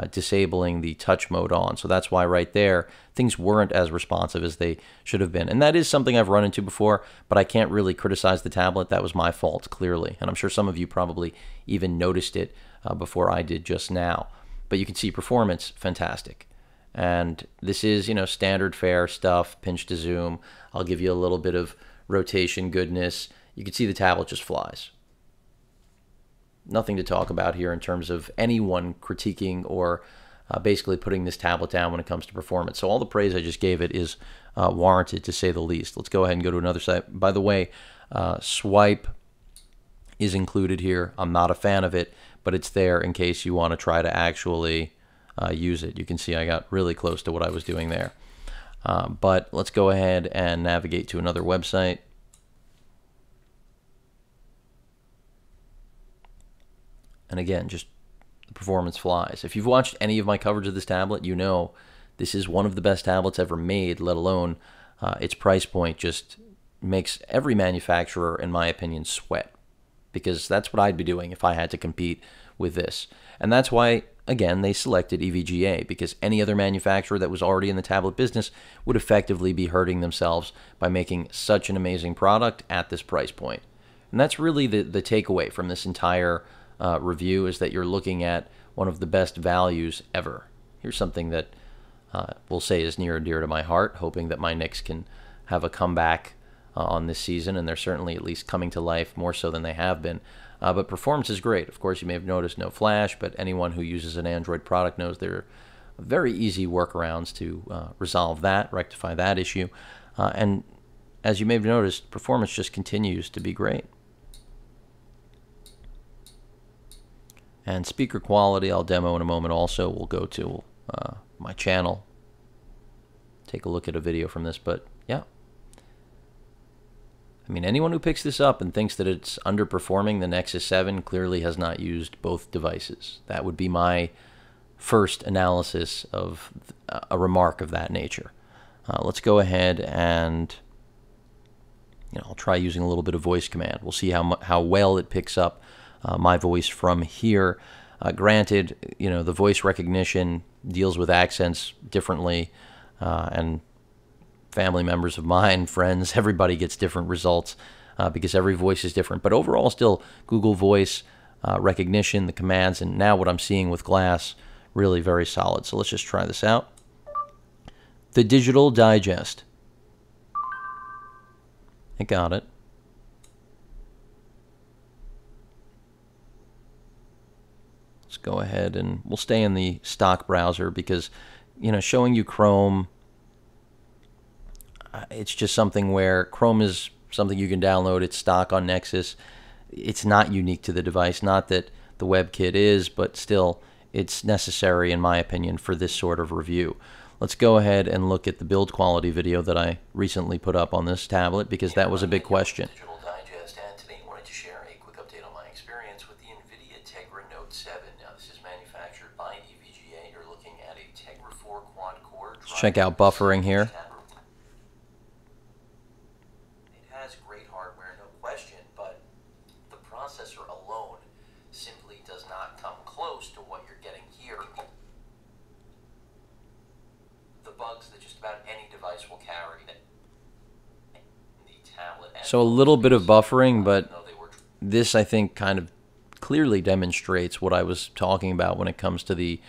disabling the touch mode on. So that's why right there, things weren't as responsive as they should have been. And that is something I've run into before, but I can't really criticize the tablet. That was my fault, clearly. And I'm sure some of you probably even noticed it before I did just now. But you can see performance, fantastic. And this is, you know, standard fare stuff, pinch to zoom. I'll give you a little bit of rotation goodness. You can see the tablet just flies. Nothing to talk about here in terms of anyone critiquing or basically putting this tablet down when it comes to performance. So all the praise I just gave it is warranted, to say the least. Let's go ahead and go to another site. By the way, swipe is included here. I'm not a fan of it, but it's there in case you want to try to actually use it. You can see I got really close to what I was doing there. But let's go ahead and navigate to another website. And again, just the performance flies. If you've watched any of my coverage of this tablet, you know this is one of the best tablets ever made, let alone its price point just makes every manufacturer, in my opinion, sweat. Because that's what I'd be doing if I had to compete with this. And that's why, again, they selected EVGA, because any other manufacturer that was already in the tablet business would effectively be hurting themselves by making such an amazing product at this price point. And that's really the takeaway from this entire review, is that you're looking at one of the best values ever. Here's something that we'll say is near and dear to my heart, hoping that my Knicks can have a comeback on this season, and they're certainly at least coming to life more so than they have been. But performance is great. Of course, you may have noticed no flash, but anyone who uses an Android product knows there are very easy workarounds to resolve that, rectify that issue. And as you may have noticed, performance just continues to be great. And speaker quality, I'll demo in a moment also. We'll go to my channel, take a look at a video from this, but yeah. I mean, anyone who picks this up and thinks that it's underperforming the Nexus 7 clearly has not used both devices. That would be my first analysis of a remark of that nature. Let's go ahead and, you know, I'll try using a little bit of voice command. We'll see how well it picks up my voice from here. Granted, you know, the voice recognition deals with accents differently, and family members of mine, friends, everybody gets different results because every voice is different. But overall, still, Google Voice recognition, the commands, and now what I'm seeing with Glass, really very solid. So let's just try this out. The Digital Digest. I got it. Let's go ahead and we'll stay in the stock browser because, you know, showing you Chrome, it's just something where Chrome is something you can download. It's stock on Nexus. It's not unique to the device. Not that the WebKit is, but still, it's necessary, in my opinion, for this sort of review. Let's go ahead and look at the build quality video that I recently put up on this tablet because that was a big question. Digital Digest, and today I wanted to share a quick update on my experience with the Nvidia Tegra Note 7. Now, this is manufactured by EVGA. You're looking at a Tegra 4 quad-core. Let's check out buffering here. It has great hardware, no question, but the processor alone simply does not come close to what you're getting here. The bugs that just about any device will carry. The tablet. So a little bit of buffering, but this, I think, kind of clearly demonstrates what I was talking about when it comes to the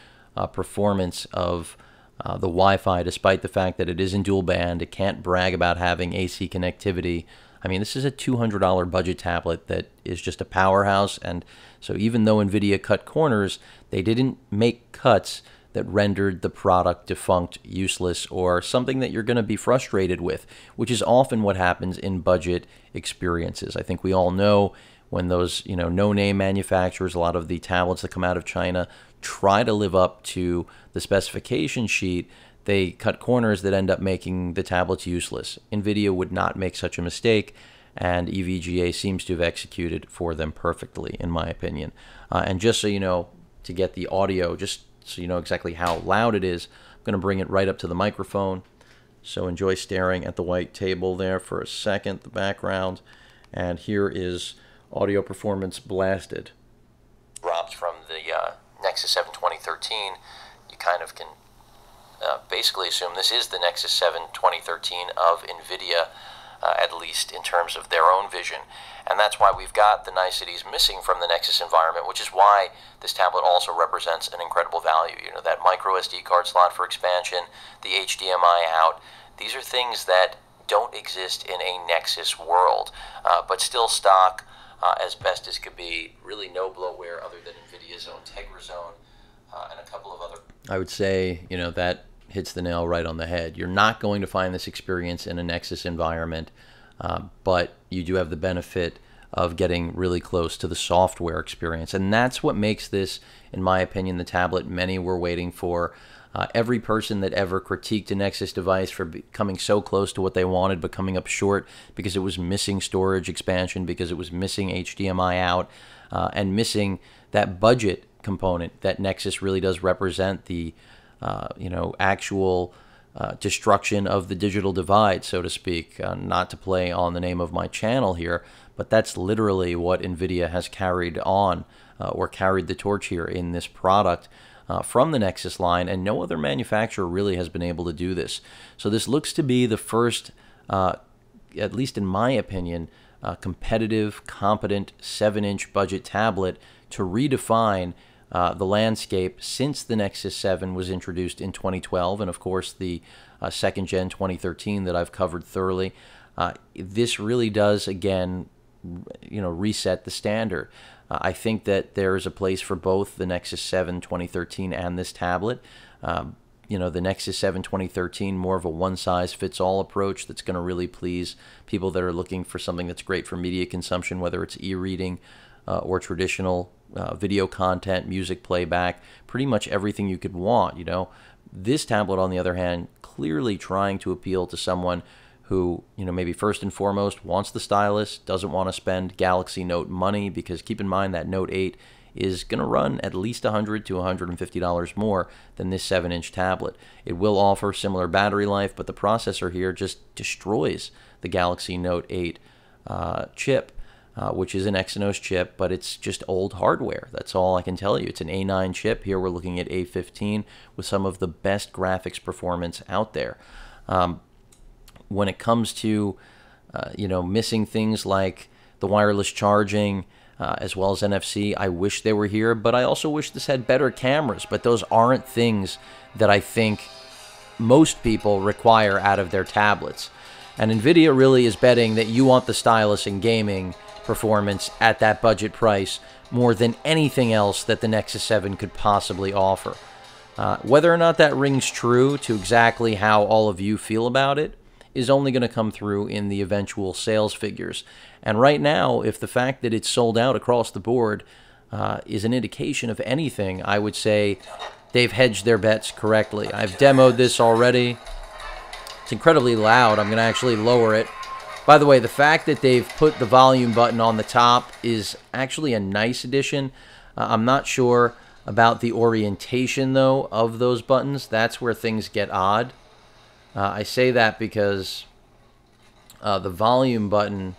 performance of the Wi-Fi, despite the fact that it is in dual band. It can't brag about having AC connectivity. I mean, this is a $200 budget tablet that is just a powerhouse, and so even though Nvidia cut corners, they didn't make cuts that rendered the product defunct, useless, or something that you're going to be frustrated with, which is often what happens in budget experiences. I think we all know when those, you know, no-name manufacturers, a lot of the tablets that come out of China, try to live up to the specification sheet, they cut corners that end up making the tablets useless. Nvidia would not make such a mistake, and EVGA seems to have executed for them perfectly, in my opinion. And just so you know, to get the audio, just so you know exactly how loud it is, I'm going to bring it right up to the microphone. So enjoy staring at the white table there for a second, the background. And here is audio performance blasted. Drops from the Nexus 7 2013, you kind of can basically assume this is the Nexus 7 2013 of Nvidia, at least in terms of their own vision. And that's why we've got the niceties missing from the Nexus environment, which is why this tablet also represents an incredible value. You know, that micro SD card slot for expansion, the HDMI out, these are things that don't exist in a Nexus world, but still stock as best as could be. Really no bloatware other than Nvidia's own Tegra Zone and a couple of other. I would say, you know, that hits the nail right on the head. You're not going to find this experience in a Nexus environment, but you do have the benefit of getting really close to the software experience. And that's what makes this, in my opinion, the tablet many were waiting for. Every person that ever critiqued a Nexus device for coming so close to what they wanted but coming up short because it was missing storage expansion, because it was missing HDMI out, and missing that budget component that Nexus really does represent, the you know, actual destruction of the digital divide, so to speak. Not to play on the name of my channel here, but that's literally what Nvidia has carried on, or carried the torch here in this product from the Nexus line, and no other manufacturer really has been able to do this. So this looks to be the first, at least in my opinion, competitive, competent 7-inch budget tablet to redefine the landscape since the Nexus 7 was introduced in 2012, and of course the second gen 2013 that I've covered thoroughly. This really does, again, you know, reset the standard. I think that there is a place for both the Nexus 7 2013 and this tablet. You know, the Nexus 7 2013, more of a one-size-fits-all approach that's going to really please people that are looking for something that's great for media consumption, whether it's e-reading or traditional video content, music playback, pretty much everything you could want, you know. This tablet, on the other hand, clearly trying to appeal to someone who, you know, maybe first and foremost wants the stylus, doesn't want to spend Galaxy Note money, because keep in mind that Note 8 is going to run at least $100 to $150 more than this 7-inch tablet. It will offer similar battery life, but the processor here just destroys the Galaxy Note 8 chip, which is an Exynos chip, but it's just old hardware. That's all I can tell you. It's an A9 chip. Here we're looking at A15 with some of the best graphics performance out there. When it comes to, you know, missing things like the wireless charging, as well as NFC, I wish they were here, but I also wish this had better cameras. But those aren't things that I think most people require out of their tablets. And Nvidia really is betting that you want the stylus in gaming performance at that budget price more than anything else that the Nexus 7 could possibly offer. Whether or not that rings true to exactly how all of you feel about it is only going to come through in the eventual sales figures. And right now, if the fact that it's sold out across the board is an indication of anything, I would say they've hedged their bets correctly. I've demoed this already. It's incredibly loud. I'm going to actually lower it. By the way, the fact that they've put the volume button on the top is actually a nice addition. I'm not sure about the orientation, though, of those buttons. That's where things get odd. I say that because the volume button,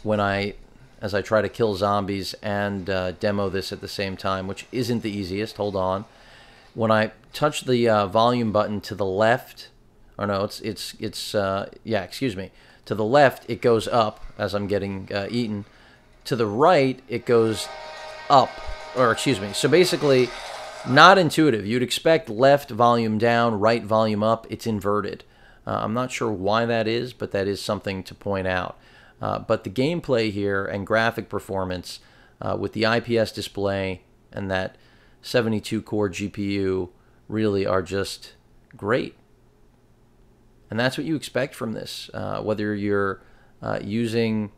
as I try to kill zombies and demo this at the same time, which isn't the easiest, hold on. When I touch the volume button to the left, or no, yeah, excuse me, to the left it goes up as I'm getting eaten. To the right it goes up, or excuse me. So basically, not intuitive. You'd expect left volume down, right volume up. It's inverted. I'm not sure why that is, but that is something to point out. But the gameplay here and graphic performance with the IPS display and that 72-core GPU really are just great. And that's what you expect from this. Whether you're using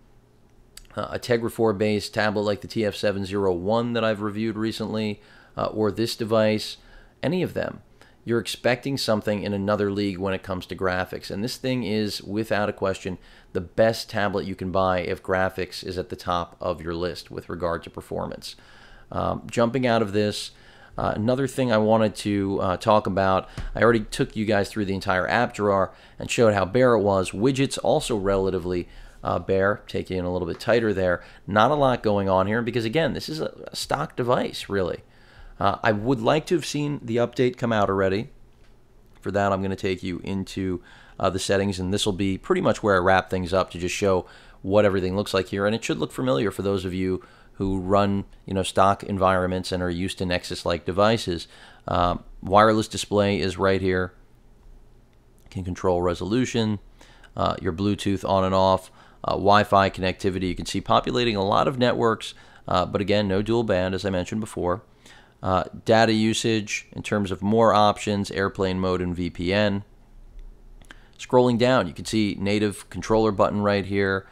a Tegra 4-based tablet like the TF701 that I've reviewed recently, or this device, any of them, you're expecting something in another league when it comes to graphics. And this thing is, without a question, the best tablet you can buy if graphics is at the top of your list with regard to performance. Jumping out of this, another thing I wanted to talk about, I already took you guys through the entire app drawer and showed how bare it was. Widgets also relatively bare, taking it a little bit tighter there. Not a lot going on here because, again, this is a stock device, really. I would like to have seen the update come out already. For that, I'm going to take you into the settings, and this will be pretty much where I wrap things up to just show what everything looks like here. And it should look familiar for those of you who run, stock environments and are used to Nexus-like devices. Wireless display is right here. You can control resolution, your Bluetooth on and off, Wi-Fi connectivity. You can see populating a lot of networks, but again, no dual band, as I mentioned before. Data usage in terms of more options, airplane mode and VPN. Scrolling down, you can see native controller button right here,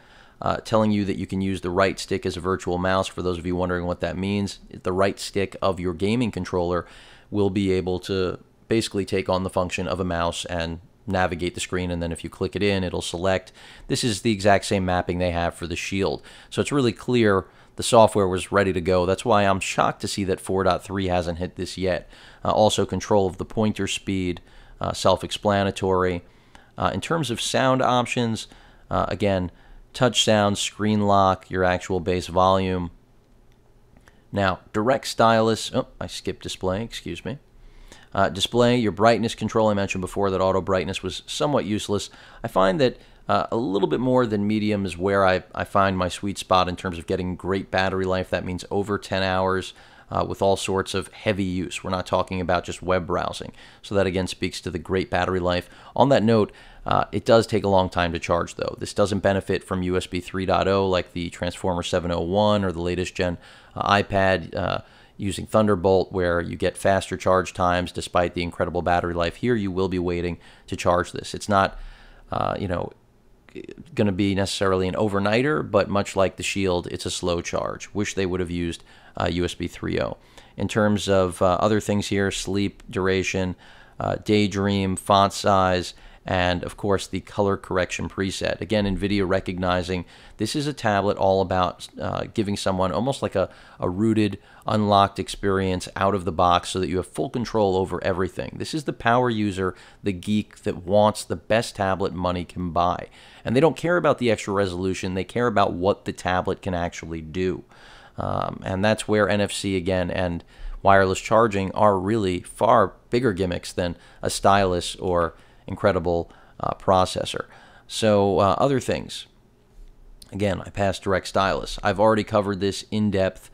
telling you that you can use the right stick as a virtual mouse. For those of you wondering what that means, the right stick of your gaming controller will be able to basically take on the function of a mouse and navigate the screen, and then if you click it in, it'll select. This is the exact same mapping they have for the Shield. So it's really clear the software was ready to go. That's why I'm shocked to see that 4.3 hasn't hit this yet. Also control of the pointer speed, self-explanatory. In terms of sound options, again, touch sound, screen lock, your actual bass volume. Now, DirectStylus, oh, I skipped display, excuse me. Display, your brightness control. I mentioned before that auto brightness was somewhat useless. I find that a little bit more than medium is where I find my sweet spot in terms of getting great battery life. That means over 10 hours with all sorts of heavy use. We're not talking about just web browsing. So that again speaks to the great battery life. On that note, it does take a long time to charge though. This doesn't benefit from USB 3.0 like the Transformer 701 or the latest gen iPad using Thunderbolt, where you get faster charge times despite the incredible battery life. Here you will be waiting to charge this. It's not going to be necessarily an overnighter, but much like the Shield, it's a slow charge. Wish they would have used USB 3.0. In terms of other things here, sleep duration, daydream, font size, and of course the color correction preset. Again, Nvidia recognizing this is a tablet all about giving someone almost like a rooted, unlocked experience out of the box so that you have full control over everything. This is the power user, the geek that wants the best tablet money can buy. And they don't care about the extra resolution, they care about what the tablet can actually do. And that's where NFC again and wireless charging are really far bigger gimmicks than a stylus or incredible processor. So other things. Again, I passed DirectStylus. I've already covered this in depth.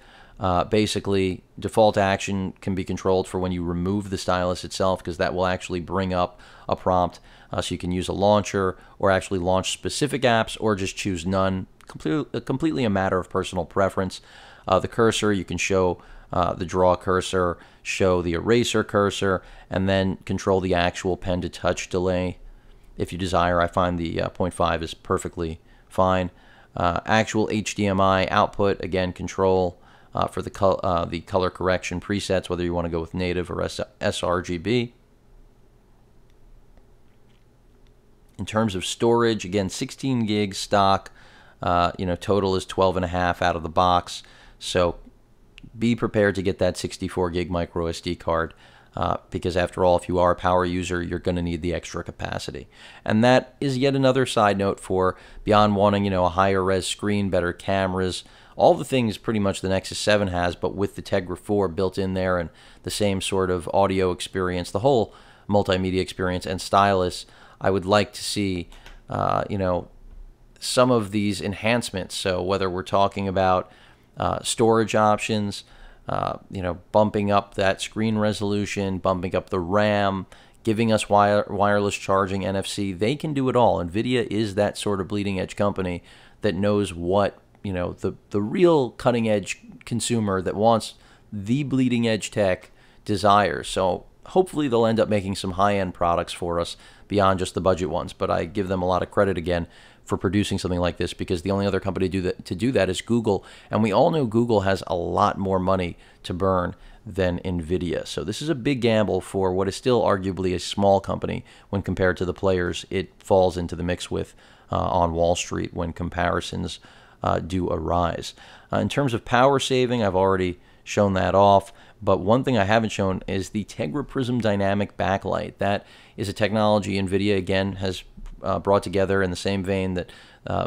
Basically, default action can be controlled for when you remove the stylus itself, because that will actually bring up a prompt. So you can use a launcher or actually launch specific apps or just choose none. completely a matter of personal preference. The cursor, you can show the draw cursor, show the eraser cursor, and then control the actual pen to touch delay if you desire. I find the 0.5 is perfectly fine. Actual HDMI output, again, control for the color correction presets, whether you want to go with native or sRGB. In terms of storage, again, 16 gigs stock. Total is 12.5 out of the box. So be prepared to get that 64 gig micro SD card. Because after all, if you are a power user, you're going to need the extra capacity. And that is yet another side note for beyond wanting, a higher res screen, better cameras, all the things pretty much the Nexus 7 has, but with the Tegra 4 built in there and the same sort of audio experience, the whole multimedia experience and stylus. I would like to see, some of these enhancements. So whether we're talking about storage options, bumping up that screen resolution, bumping up the RAM, giving us wireless charging, NFC, they can do it all. Nvidia is that sort of bleeding edge company that knows what, the real cutting edge consumer that wants the bleeding edge tech desires. So hopefully they'll end up making some high-end products for us beyond just the budget ones. But I give them a lot of credit again for producing something like this, because the only other company to do that is Google, and we all know Google has a lot more money to burn than Nvidia. So this is a big gamble for what is still arguably a small company when compared to the players it falls into the mix with on Wall Street when comparisons do arise. In terms of power saving, I've already shown that off, but one thing I haven't shown is the Tegra Prism Dynamic Backlight. That is a technology Nvidia, again, has brought together in the same vein that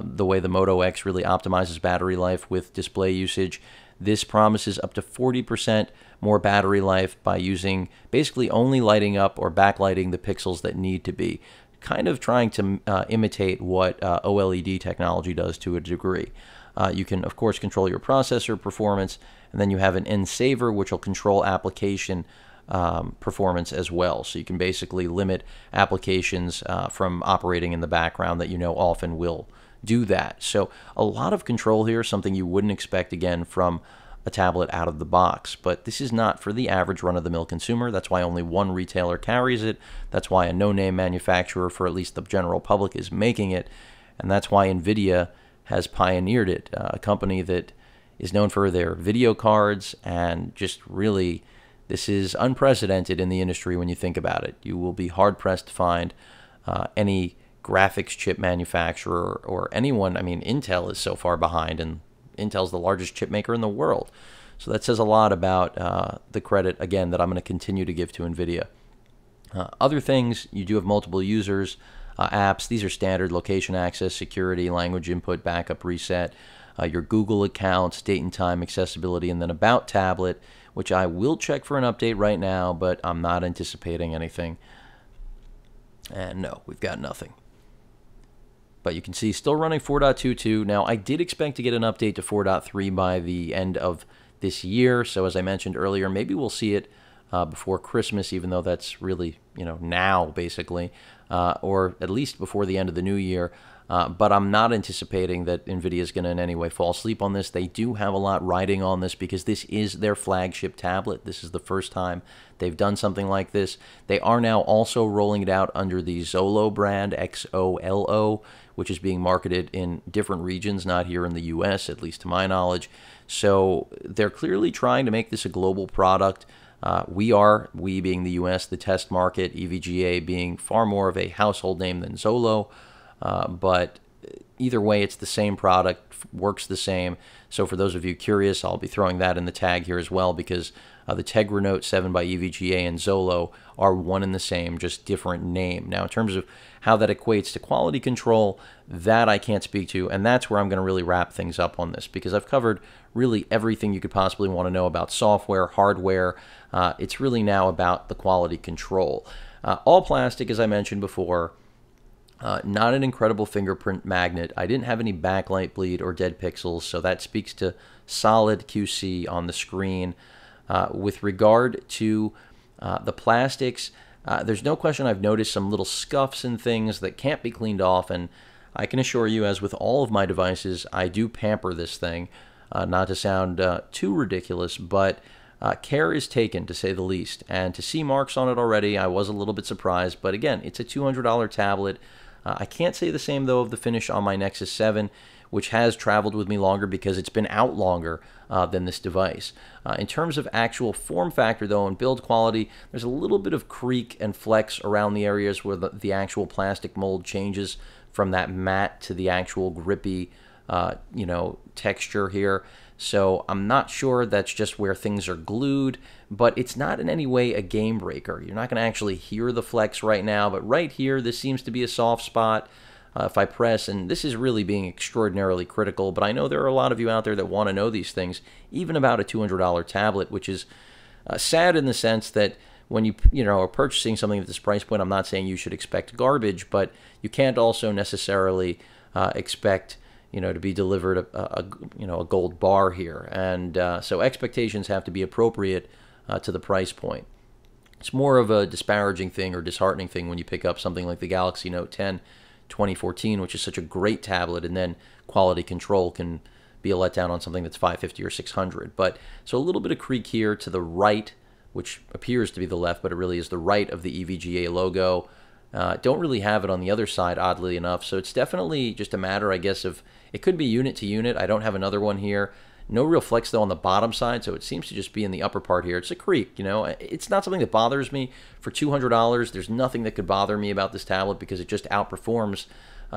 the way the Moto X really optimizes battery life with display usage. This promises up to 40% more battery life by using basically only lighting up or backlighting the pixels that need to be, kind of trying to imitate what OLED technology does to a degree. You can, of course, control your processor performance, and then you have an end saver, which will control application performance as well. So you can basically limit applications from operating in the background that often will do that. So a lot of control here, something you wouldn't expect, again, from a tablet out of the box. But this is not for the average run-of-the-mill consumer. That's why only one retailer carries it. That's why a no-name manufacturer for at least the general public is making it. And that's why Nvidia has pioneered it, a company that is known for their video cards, and just really, this is unprecedented in the industry when you think about it. You will be hard-pressed to find any graphics chip manufacturer or anyone. I mean, Intel is so far behind, and Intel's the largest chip maker in the world. So that says a lot about the credit, again, that I'm going to continue to give to Nvidia. Other things, you do have multiple users, apps. These are standard: location access, security, language input, backup reset, your Google accounts, date and time, accessibility, and then about tablet, which I will check for an update right now, but I'm not anticipating anything. And no, we've got nothing. But you can see still running 4.22. Now, I did expect to get an update to 4.3 by the end of this year. So as I mentioned earlier, maybe we'll see it before Christmas, even though that's really, now basically, or at least before the end of the new year. But I'm not anticipating that NVIDIA is going to in any way fall asleep on this. They do have a lot riding on this because this is their flagship tablet. This is the first time they've done something like this. They are now also rolling it out under the XOLO brand, XOLO, which is being marketed in different regions, not here in the US, at least to my knowledge. So they're clearly trying to make this a global product. We being the US, the test market, EVGA being far more of a household name than XOLO. But either way, it's the same product, works the same. So for those of you curious, I'll be throwing that in the tag here as well, because the Tegra Note 7 by EVGA and XOLO are one and the same, just different name. Now, in terms of how that equates to quality control, that I can't speak to, and that's where I'm going to really wrap things up on this, because I've covered really everything you could possibly want to know about software, hardware. It's really now about the quality control. All plastic, as I mentioned before. Not an incredible fingerprint magnet. I didn't have any backlight bleed or dead pixels, so that speaks to solid QC on the screen. With regard to the plastics, there's no question I've noticed some little scuffs and things that can't be cleaned off, and I can assure you, as with all of my devices, I do pamper this thing. Not to sound too ridiculous, but care is taken, to say the least. And to see marks on it already, I was a little bit surprised. But again, it's a $200 tablet. I can't say the same, though, of the finish on my Nexus 7, which has traveled with me longer because it's been out longer than this device. In terms of actual form factor, though, and build quality, there's a little bit of creak and flex around the areas where the actual plastic mold changes from that matte to the actual grippy, texture here. So I'm not sure that's just where things are glued, but it's not in any way a game breaker. You're not going to actually hear the flex right now, but right here, this seems to be a soft spot. If I press, and this is really being extraordinarily critical, but I know there are a lot of you out there that want to know these things, even about a $200 tablet, which is sad in the sense that when you are purchasing something at this price point, I'm not saying you should expect garbage, but you can't also necessarily expect to be delivered a gold bar here, and so expectations have to be appropriate to the price point. It's more of a disparaging thing or disheartening thing when you pick up something like the Galaxy Note 10 2014, which is such a great tablet, and then quality control can be a letdown on something that's $550 or $600. But so a little bit of creak here to the right, which appears to be the left, but it really is the right of the EVGA logo. Don't really have it on the other side, oddly enough. So it's definitely just a matter, I guess, of it could be unit to unit. I don't have another one here. No real flex, though, on the bottom side, so it seems to just be in the upper part here. It's a creak, It's not something that bothers me. For $200, there's nothing that could bother me about this tablet because it just outperforms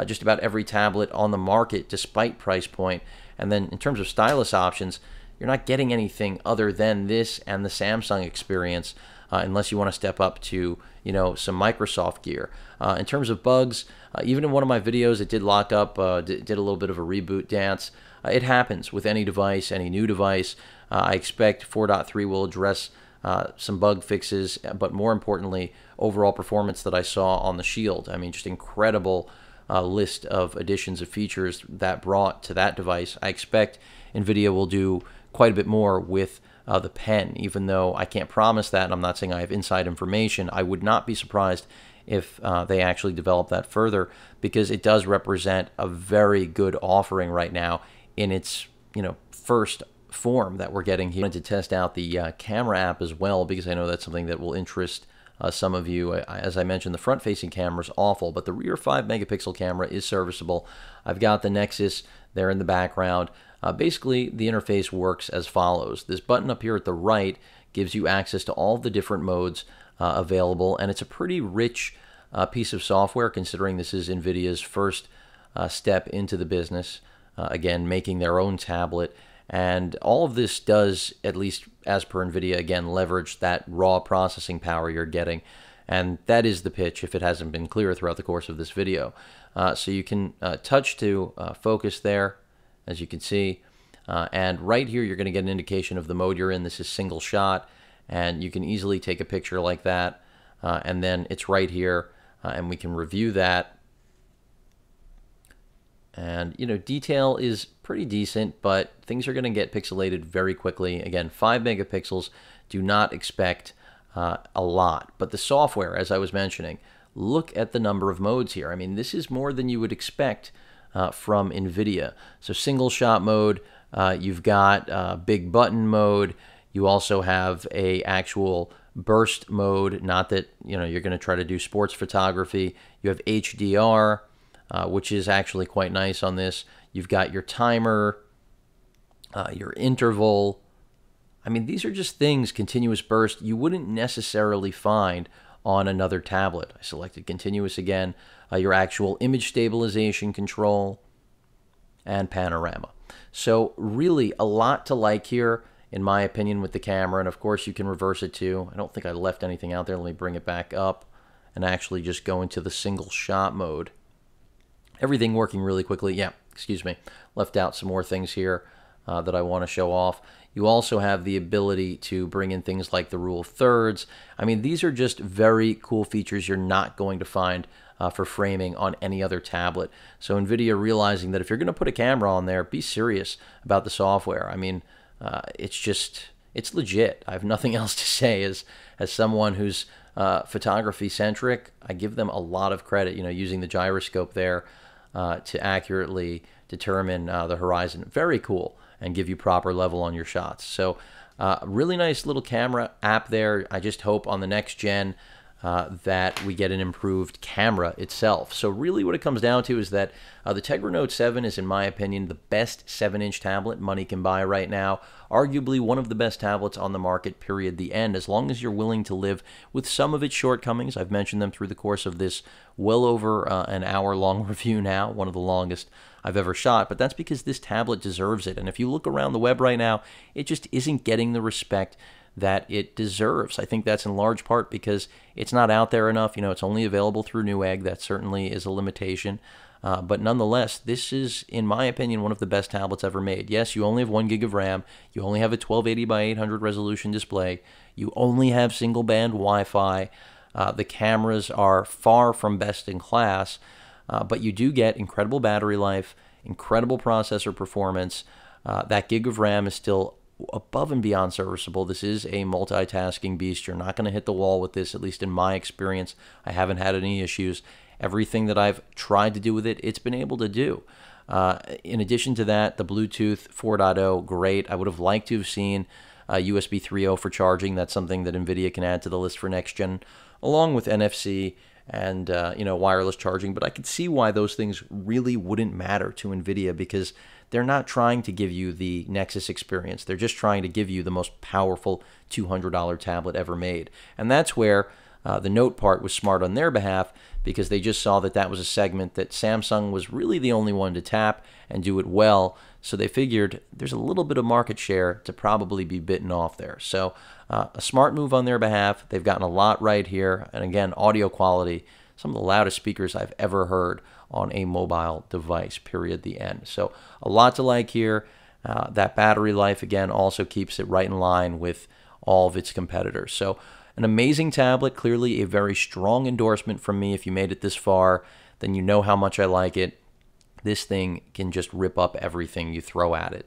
just about every tablet on the market despite price point. And then in terms of stylus options, you're not getting anything other than this and the Samsung experience unless you want to step up to, some Microsoft gear. In terms of bugs, even in one of my videos, it did lock up, did a little bit of a reboot dance. It happens with any device, any new device. I expect 4.3 will address some bug fixes, but more importantly, overall performance that I saw on the Shield. I mean, just incredible list of additions of features that brought to that device. I expect Nvidia will do quite a bit more with the pen, even though I can't promise that, and I'm not saying I have inside information. I would not be surprised if they actually develop that further, because it does represent a very good offering right now in its first form that we're getting here. I wanted to test out the camera app as well, because I know that's something that will interest some of you. As I mentioned, the front-facing camera is awful, but the rear 5-megapixel camera is serviceable. I've got the Nexus there in the background. Basically, the interface works as follows. This button up here at the right gives you access to all the different modes available, and it's a pretty rich piece of software, considering this is Nvidia's first step into the business. Again, making their own tablet. And all of this does, at least as per Nvidia, again, leverage that raw processing power you're getting. And that is the pitch, if it hasn't been clear throughout the course of this video. So you can touch to focus there, as you can see. And right here, you're going to get an indication of the mode you're in. This is single shot. And you can easily take a picture like that. And then it's right here. And we can review that. And, detail is pretty decent, but things are going to get pixelated very quickly. Again, 5 megapixels, do not expect a lot. But the software, as I was mentioning, look at the number of modes here. I mean, this is more than you would expect from Nvidia. So single shot mode, you've got big button mode. You also have a actual burst mode, not that, you're going to try to do sports photography. You have HDR. Which is actually quite nice on this. You've got your timer, your interval. I mean, these are just things, continuous burst, you wouldn't necessarily find on another tablet. I selected continuous again. Your actual image stabilization control, and panorama. So really a lot to like here, in my opinion, with the camera. And of course, you can reverse it too. I don't think I left anything out there. Let me bring it back up and actually just go into the single shot mode. Everything working really quickly. Yeah, excuse me. Left out some more things here that I want to show off. You also have the ability to bring in things like the rule of thirds. I mean, these are just very cool features you're not going to find for framing on any other tablet. So Nvidia realizing that if you're going to put a camera on there, be serious about the software. I mean, it's legit. I have nothing else to say. As someone who's photography centric, I give them a lot of credit, using the gyroscope there. to accurately determine the horizon. Very cool, and give you proper level on your shots. So really nice little camera app there. I just hope on the next gen that we get an improved camera itself. So really what it comes down to is that the Tegra Note 7 is, in my opinion, the best 7-inch tablet money can buy right now. Arguably one of the best tablets on the market, period, the end, as long as you're willing to live with some of its shortcomings. I've mentioned them through the course of this well over an hour-long review now, one of the longest I've ever shot, but that's because this tablet deserves it. And if you look around the web right now, it just isn't getting the respect that it deserves. I think that's in large part because it's not out there enough. You know, it's only available through Newegg. That certainly is a limitation. But nonetheless, this is, in my opinion, one of the best tablets ever made. Yes, you only have 1 gig of RAM. You only have a 1280 by 800 resolution display. You only have single band Wi-Fi. The cameras are far from best in class, but you do get incredible battery life, incredible processor performance. That gig of RAM is still above and beyond serviceable. This is a multitasking beast. You're not going to hit the wall with this, at least in my experience. I haven't had any issues. Everything that I've tried to do with it, it's been able to do. In addition to that, the Bluetooth 4.0, great. I would have liked to have seen USB 3.0 for charging. That's something that Nvidia can add to the list for next gen, along with NFC and wireless charging. But I could see why those things really wouldn't matter to Nvidia, because they're not trying to give you the Nexus experience. They're just trying to give you the most powerful $200 tablet ever made. And that's where the Note part was smart on their behalf, because they just saw that that was a segment that Samsung was really the only one to tap and do it well. So they figured there's a little bit of market share to probably be bitten off there. So a smart move on their behalf. They've gotten a lot right here. And again, audio quality, some of the loudest speakers I've ever heard on a mobile device, period, the end. So a lot to like here. That battery life, again, also keeps it right in line with all of its competitors. So an amazing tablet, clearly a very strong endorsement from me. If you made it this far, then you know how much I like it. This thing can just rip up everything you throw at it.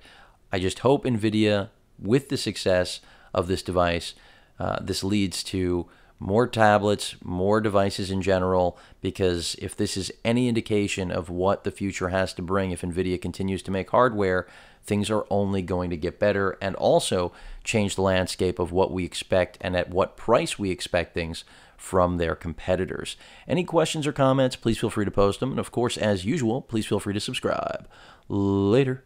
I just hope Nvidia, with the success of this device, this leads to more tablets, more devices in general, because if this is any indication of what the future has to bring, if Nvidia continues to make hardware, things are only going to get better, and also change the landscape of what we expect and at what price we expect things from their competitors. Any questions or comments, please feel free to post them. And of course, as usual, please feel free to subscribe. Later.